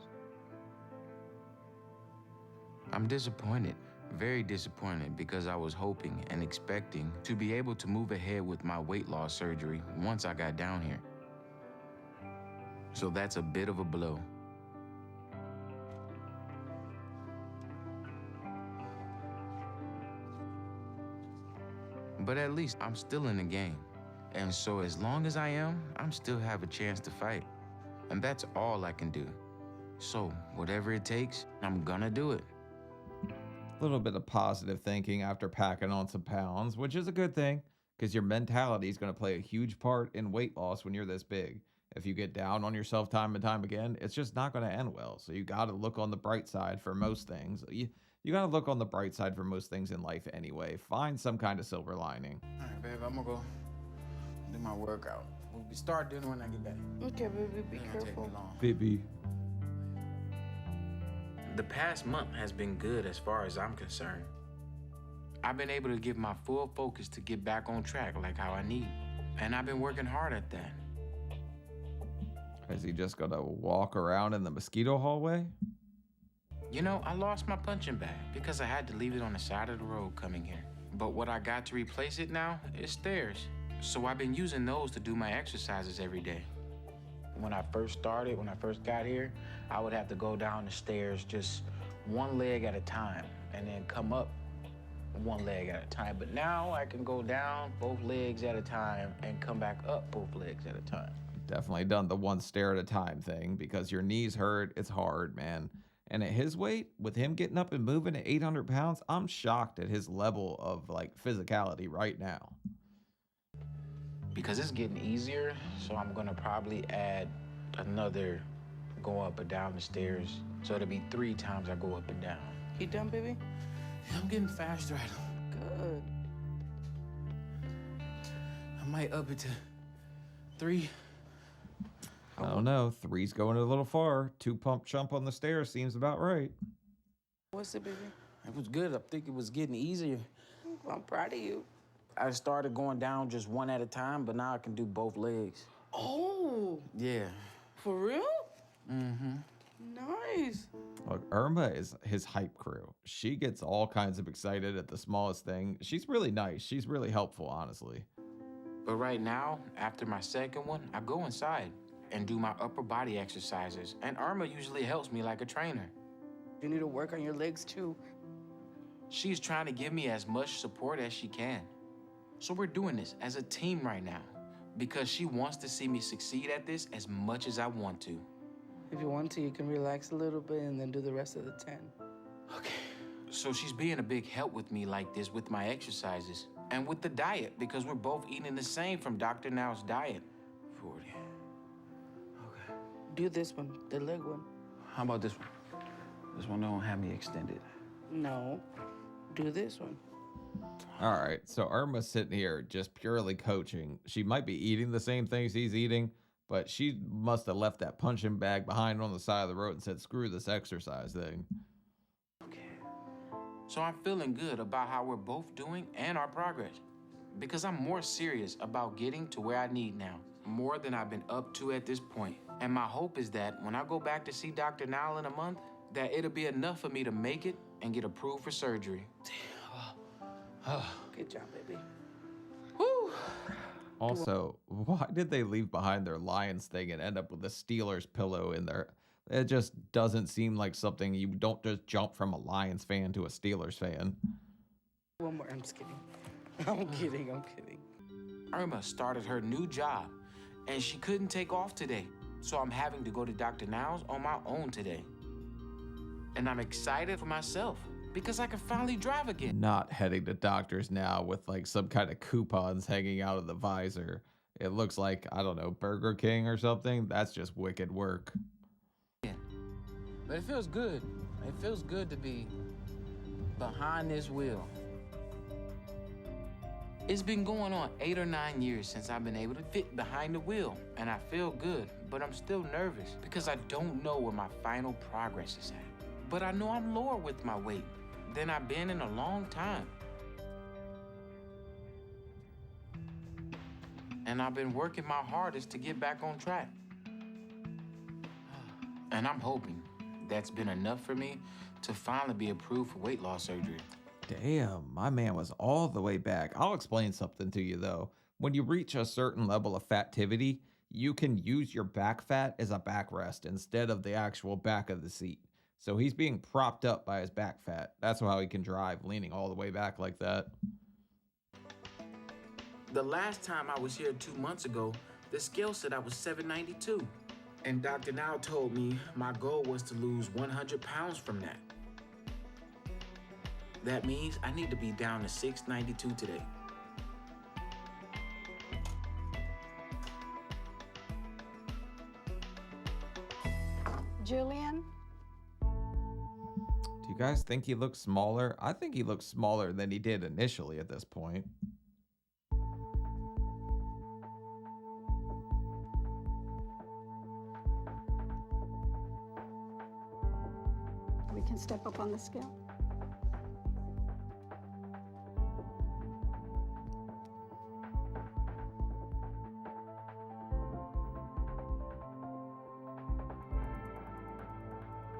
I'm disappointed, very disappointed, because I was hoping and expecting to be able to move ahead with my weight loss surgery once I got down here. So that's a bit of a blow. But at least I'm still in the game. And so as long as I am, I'm still have a chance to fight. And that's all I can do. So whatever it takes, I'm gonna do it. A little bit of positive thinking after packing on some pounds, which is a good thing because your mentality is going to play a huge part in weight loss when you're this big. If you get down on yourself time and time again, it's just not going to end well. So you got to look on the bright side for most things. You got to look on the bright side for most things in life anyway. Find some kind of silver lining. All right, babe, I'm gonna go do my workout. We'll start doing it when I get back. Okay, baby, be It won't take me careful. long. Baby. The past month has been good as far as I'm concerned. I've been able to give my full focus to get back on track like how I need. And I've been working hard at that. Is he just going to walk around in the mosquito hallway? You know, I lost my punching bag because I had to leave it on the side of the road coming here. But what I got to replace it now is stairs. So I've been using those to do my exercises every day. When I first got here, I would have to go down the stairs just one leg at a time and then come up one leg at a time. But now I can go down both legs at a time and come back up both legs at a time. Definitely done the one stair at a time thing because your knees hurt. It's hard, man. And at his weight, with him getting up and moving at 800 pounds, I'm shocked at his level of like physicality right now. Because it's getting easier, so I'm gonna probably add another go up and down the stairs. So it'll be 3 times I go up and down. You done, baby? Yeah, I'm getting faster at them. Good. I might up it to 3. I don't know. 3's going a little far. 2 pump jump on the stairs seems about right. What's it, baby? It was good. I think it was getting easier. I'm proud of you. I started going down just one at a time, but now I can do both legs. Oh, Yeah. for real? Mm-hmm. Nice. Look, Irma is his hype crew. She gets all kinds of excited at the smallest thing. She's really nice. She's really helpful, honestly. But right now, after my second one, I go inside and do my upper body exercises. And Irma usually helps me like a trainer. You need to work on your legs too. She's trying to give me as much support as she can. So we're doing this as a team right now because she wants to see me succeed at this as much as I want to. If you want to, you can relax a little bit and then do the rest of the 10. Okay. So she's being a big help with me like this with my exercises and with the diet because we're both eating the same from Dr. Now's diet. 40. Okay. Do this one, the leg one. How about this one? This one don't have me extended. No, do this one. All right, so Irma's sitting here just purely coaching. She might be eating the same things he's eating, but she must have left that punching bag behind on the side of the road and said, screw this exercise thing. Okay. So I'm feeling good about how we're both doing and our progress because I'm more serious about getting to where I need now, more than I've been up to at this point. And my hope is that when I go back to see Dr. Now in a month, that it'll be enough for me to make it and get approved for surgery. Good job, baby. Woo! Also, why did they leave behind their Lions thing and end up with a Steelers pillow in there? It just doesn't seem like something you don't just jump from a Lions fan to a Steelers fan. One more, I'm just kidding. I'm kidding. Irma started her new job, and she couldn't take off today. So I'm having to go to Dr. Now's on my own today. And I'm excited for myself because I can finally drive again. Not heading to doctors now with like some kind of coupons hanging out of the visor. It looks like, I don't know, Burger King or something. That's just wicked work. But it feels good. It feels good to be behind this wheel. It's been going on 8 or 9 years since I've been able to fit behind the wheel, and I feel good, but I'm still nervous because I don't know where my final progress is at. But I know I'm lower with my weight than I've been in a long time. And I've been working my hardest to get back on track. And I'm hoping that's been enough for me to finally be approved for weight loss surgery. Damn, my man was all the way back. I'll explain something to you though. When you reach a certain level of fativity, you can use your back fat as a backrest instead of the actual back of the seat. So he's being propped up by his back fat. That's how he can drive, leaning all the way back like that. The last time I was here 2 months ago, the scale said I was 792. And Dr. Now told me my goal was to lose 100 pounds from that. That means I need to be down to 692 today. Julian? Do you guys think he looks smaller? I think he looks smaller than he did initially at this point. We can step up on the scale.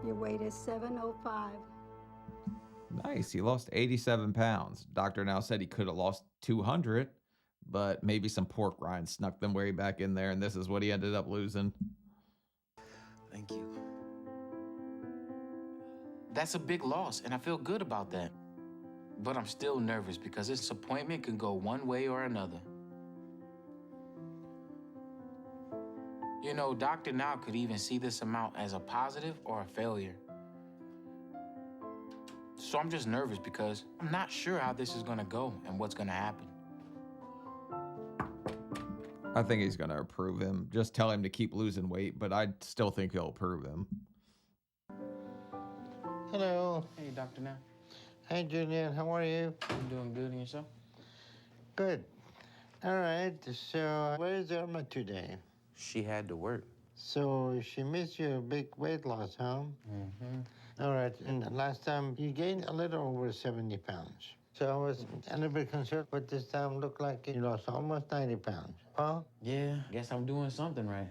Your weight is 705. Nice. He lost 87 pounds. Doctor now said he could have lost 200, but maybe some pork rinds snuck them way back in there, and this is what he ended up losing. Thank you. That's a big loss, and I feel good about that. But I'm still nervous because this appointment can go one way or another. You know, Dr. Now could even see this amount as a positive or a failure. So I'm just nervous because I'm not sure how this is gonna go and what's gonna happen. I think he's going to approve him. Just tell him to keep losing weight, but I still think he'll approve him. Hello. Hey, Dr. Now. Hi, Julian. How are you? I'm doing good, and yourself? Good. All right. So, where is Irma today? She had to work. So, she missed your big weight loss, huh? Mm-hmm. All right. And the last time, you gained a little over 70 pounds. So, I was a little bit concerned, but this time looked like you lost almost 90 pounds. Huh? Yeah, guess I'm doing something right.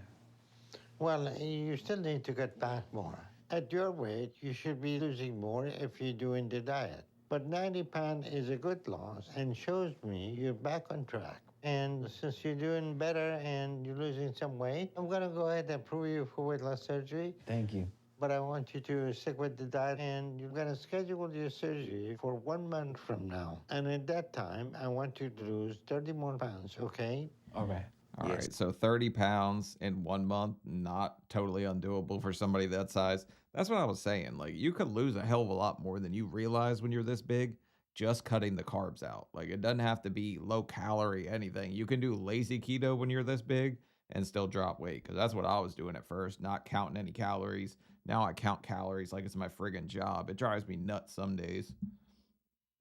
Well, you still need to get back more. At your weight, you should be losing more if you're doing the diet. But 90 pounds is a good loss and shows me you're back on track. And since you're doing better and you're losing some weight, I'm gonna go ahead and approve you for weight loss surgery. Thank you. But I want you to stick with the diet, and you're gonna schedule your surgery for 1 month from now. And at that time, I want you to lose 30 more pounds, okay? All right. All right, so 30 pounds in 1 month, not totally undoable for somebody that size. That's what I was saying. Like, you could lose a hell of a lot more than you realize when you're this big, just cutting the carbs out. Like, it doesn't have to be low calorie, anything. You can do lazy keto when you're this big and still drop weight, because that's what I was doing at first, not counting any calories. Now I count calories like it's my friggin' job. It drives me nuts some days.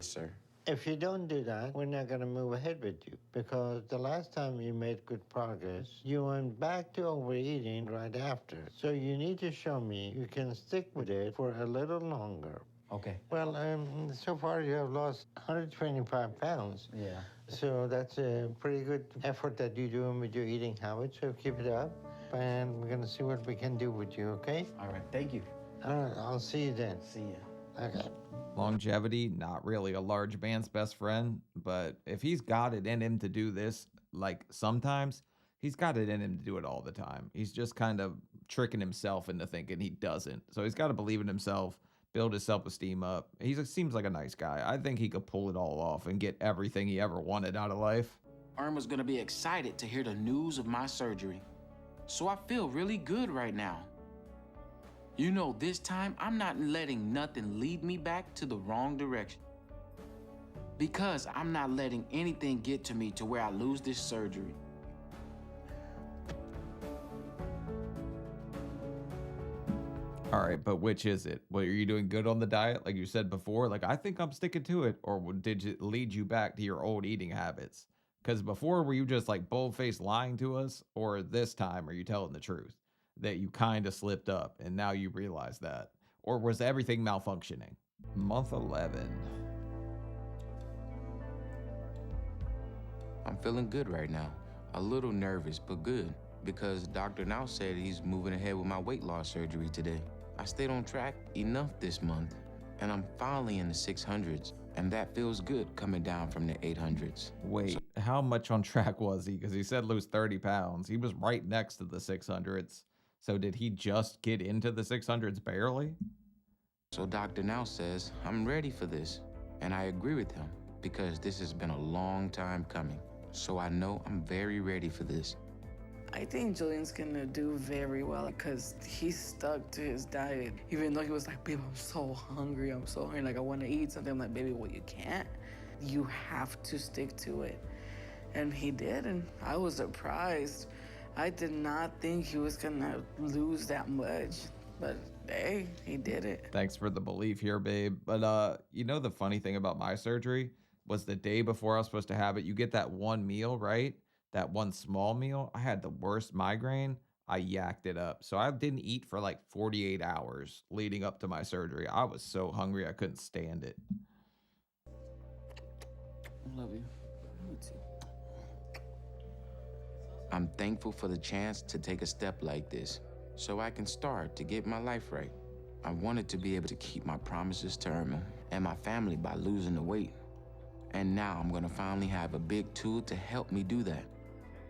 Yes, sir. If you don't do that, we're not going to move ahead with you, because the last time you made good progress, you went back to overeating right after. So you need to show me you can stick with it for a little longer. Okay. Well, so far you have lost 125 pounds. Yeah. So that's a pretty good effort that you're doing with your eating habits, so keep it up. And we're going to see what we can do with you, okay? All right, thank you. All right, I'll see you then. See ya. Okay. Longevity, not really a large man's best friend, but if he's got it in him to do this, like sometimes, he's got it in him to do it all the time. He's just kind of tricking himself into thinking he doesn't. So he's got to believe in himself, build his self-esteem up. He seems like a nice guy. I think he could pull it all off and get everything he ever wanted out of life. Irma's gonna be excited to hear the news of my surgery. So I feel really good right now. You know, this time I'm not letting nothing lead me back to the wrong direction. Because I'm not letting anything get to me to where I lose this surgery. All right, but which is it? Well, are you doing good on the diet, like you said before? Like, I think I'm sticking to it. Or did it lead you back to your old eating habits? Because before, were you just like bold-faced lying to us? Or this time, are you telling the truth? That you kind of slipped up and now you realize that? Or was everything malfunctioning? Month 11. I'm feeling good right now. A little nervous, but good, because Dr. Now said he's moving ahead with my weight loss surgery today. I stayed on track enough this month, and I'm finally in the 600s, and that feels good coming down from the 800s. Wait, how much on track was he? Because he said lose 30 pounds. He was right next to the 600s. So did he just get into the 600s barely? So Dr. Now says I'm ready for this, and I agree with him because this has been a long time coming. So I know I'm very ready for this. I think Julian's gonna do very well because he stuck to his diet. Even though he was like, babe, I'm so hungry, like I wanna eat something. I'm like, baby, well, you can't. You have to stick to it. And he did, and I was surprised. I did not think he was gonna lose that much, but hey, he did it. Thanks for the belief here, babe. But you know the funny thing about my surgery was the day before I was supposed to have it, you get that one meal, right? That one small meal. I had the worst migraine. I yacked it up. So I didn't eat for like 48 hours leading up to my surgery. I was so hungry I couldn't stand it. I love you. Me too. I'm thankful for the chance to take a step like this so I can start to get my life right. I wanted to be able to keep my promises to Irma and my family by losing the weight. And now I'm gonna finally have a big tool to help me do that.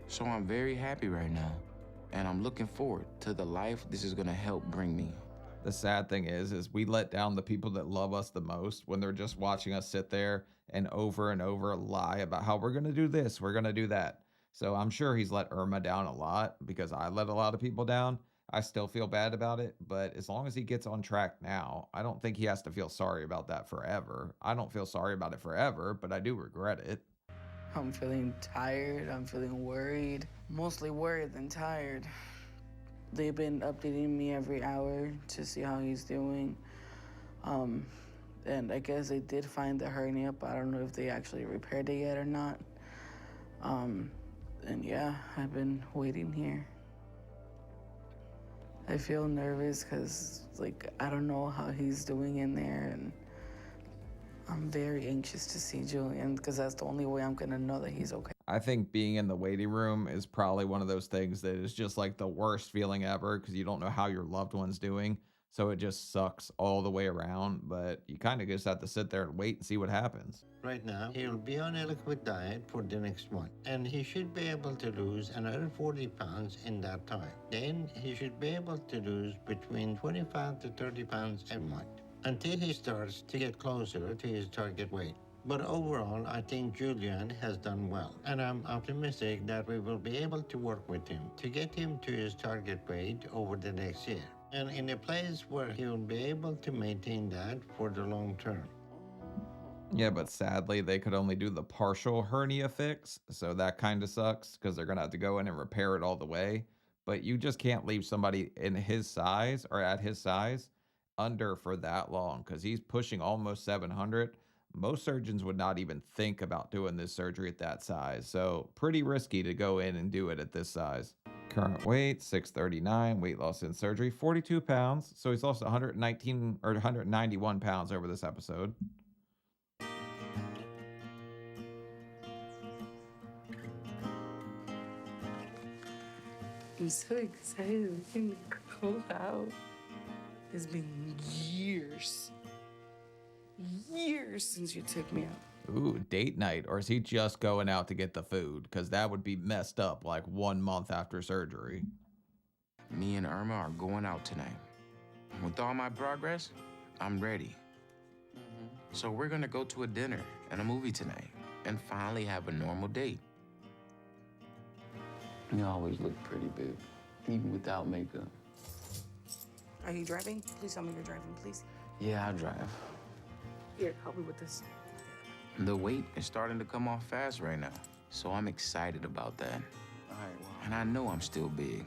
So I'm very happy right now, and I'm looking forward to the life this is gonna help bring me. The sad thing is we let down the people that love us the most when they're just watching us sit there and over lie about how we're gonna do this, we're gonna do that. So I'm sure he's let Irma down a lot because I let a lot of people down. I still feel bad about it, but as long as he gets on track now, I don't think he has to feel sorry about that forever. I don't feel sorry about it forever, but I do regret it. I'm feeling tired, I'm feeling worried. Mostly worried than tired. They've been updating me every hour to see how he's doing. And I guess they did find the hernia, but I don't know if they actually repaired it yet or not. And yeah, I've been waiting here. I feel nervous because, like, I don't know how he's doing in there, and I'm very anxious to see Julian because that's the only way I'm gonna know that he's okay. I think being in the waiting room is probably one of those things that is just like the worst feeling ever because you don't know how your loved one's doing. So it just sucks all the way around, but you kind of just have to sit there and wait and see what happens. Right now, he'll be on a liquid diet for the next month, and he should be able to lose another 40 pounds in that time. Then he should be able to lose between 25 to 30 pounds a month until he starts to get closer to his target weight. But overall, I think Julian has done well, and I'm optimistic that we will be able to work with him to get him to his target weight over the next year, and in a place where he will be able to maintain that for the long term. Yeah, but sadly, they could only do the partial hernia fix, so that kind of sucks because they're going to have to go in and repair it all the way. But you just can't leave somebody in his size or at his size under for that long because he's pushing almost 700. Most surgeons would not even think about doing this surgery at that size, so pretty risky to go in and do it at this size. Current weight, 639, weight loss in surgery, 42 pounds. So he's lost 119 or 191 pounds over this episode. I'm so excited we can go out. It's been years since you took me out. Ooh, date night. Or is he just going out to get the food? Because that would be messed up like 1 month after surgery. Me and Irma are going out tonight. With all my progress, I'm ready. So we're gonna go to a dinner and a movie tonight and finally have a normal date. You always look pretty, babe, even without makeup. Are you driving? Please tell me you're driving, please. Yeah, I drive. Here, help me with this. The weight is starting to come off fast right now, so I'm excited about that. All right, well. And I know I'm still big.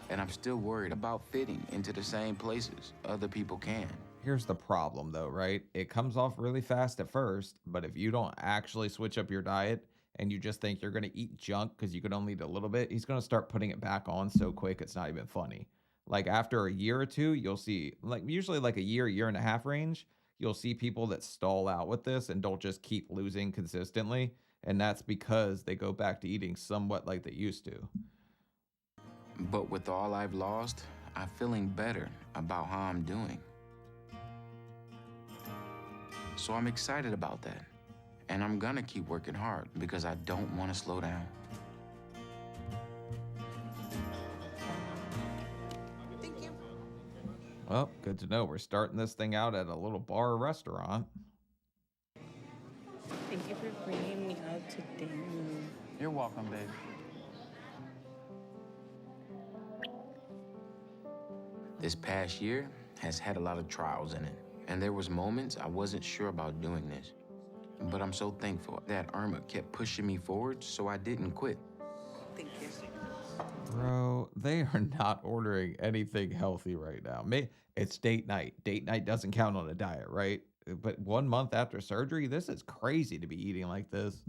And I'm still worried about fitting into the same places other people can. Here's the problem though, right? It comes off really fast at first, but if you don't actually switch up your diet and you just think you're going to eat junk because you can only eat a little bit, he's going to start putting it back on so quick it's not even funny. Like after a year or two, you'll see, like usually like a year and a half range, you'll see people that stall out with this and don't just keep losing consistently. and that's because they go back to eating somewhat like they used to. But with all I've lost, I'm feeling better about how I'm doing. So I'm excited about that. And I'm gonna keep working hard because I don't want to slow down. Thank you. Well, good to know. We're starting this thing out at a little bar restaurant. Thank you for bringing me out to dinner. You're welcome, babe. This past year has had a lot of trials in it. And there was moments I wasn't sure about doing this. But I'm so thankful that Irma kept pushing me forward so I didn't quit. Thank you. Bro, they are not ordering anything healthy right now. It's date night. Date night doesn't count on a diet, right? But 1 month after surgery, this is crazy to be eating like this.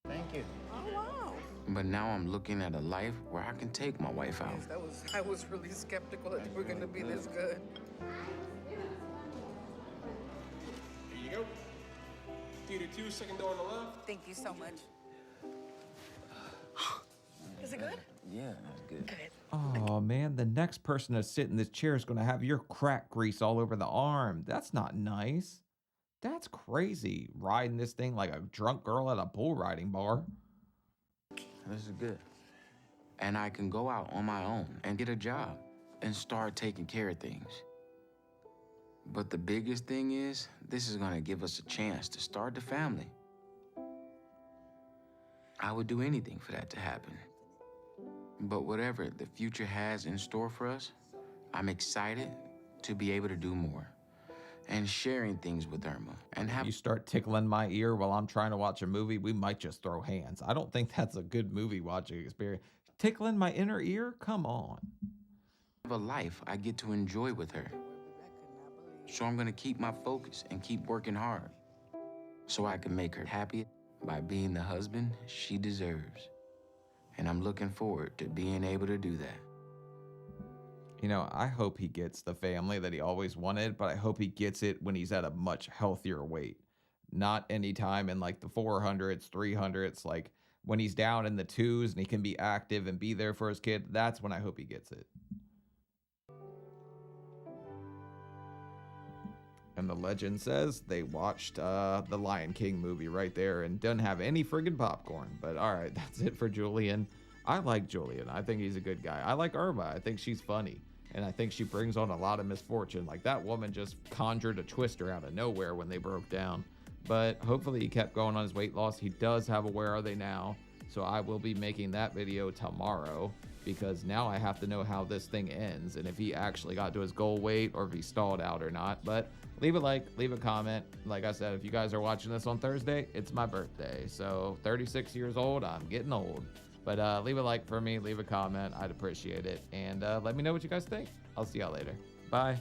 Thank you. Oh, wow. But now I'm looking at a life where I can take my wife out. I was really skeptical that they were going to be this good. Here you go. Theater 2, second door on the left. Thank you so much. Is it good? Yeah, that's good. Good. Oh man, the next person to sit in this chair is gonna have your crack grease all over the arm. That's not nice. That's crazy. Riding this thing like a drunk girl at a bull riding bar. This is good. And I can go out on my own and get a job and start taking care of things. But the biggest thing is, this is gonna give us a chance to start the family. I would do anything for that to happen. But whatever the future has in store for us, I'm excited to be able to do more and sharing things with Irma and have. You start tickling my ear while I'm trying to watch a movie, we might just throw hands. I don't think that's a good movie watching experience. Tickling my inner ear? Come on. A life I get to enjoy with her. So I'm gonna keep my focus and keep working hard so I can make her happy by being the husband she deserves. And I'm looking forward to being able to do that. You know, I hope he gets the family that he always wanted, but I hope he gets it when he's at a much healthier weight. Not anytime in like the 400s, 300s, like when he's down in the 2s and he can be active and be there for his kid. That's when I hope he gets it. And the legend says they watched the Lion King movie right there and doesn't have any friggin' popcorn. But all right, that's it for Julian. I like Julian. I think he's a good guy. I like Irma. I think she's funny. And I think she brings on a lot of misfortune. Like that woman just conjured a twister out of nowhere when they broke down. But hopefully he kept going on his weight loss. He does have a Where Are They Now? So I will be making that video tomorrow because now I have to know how this thing ends and if he actually got to his goal weight or if he stalled out or not. But leave a like, leave a comment. Like I said, if you guys are watching this on Thursday, it's my birthday. So 36 years old, I'm getting old. But leave a like for me, leave a comment. I'd appreciate it. And let me know what you guys think. I'll see y'all later. Bye.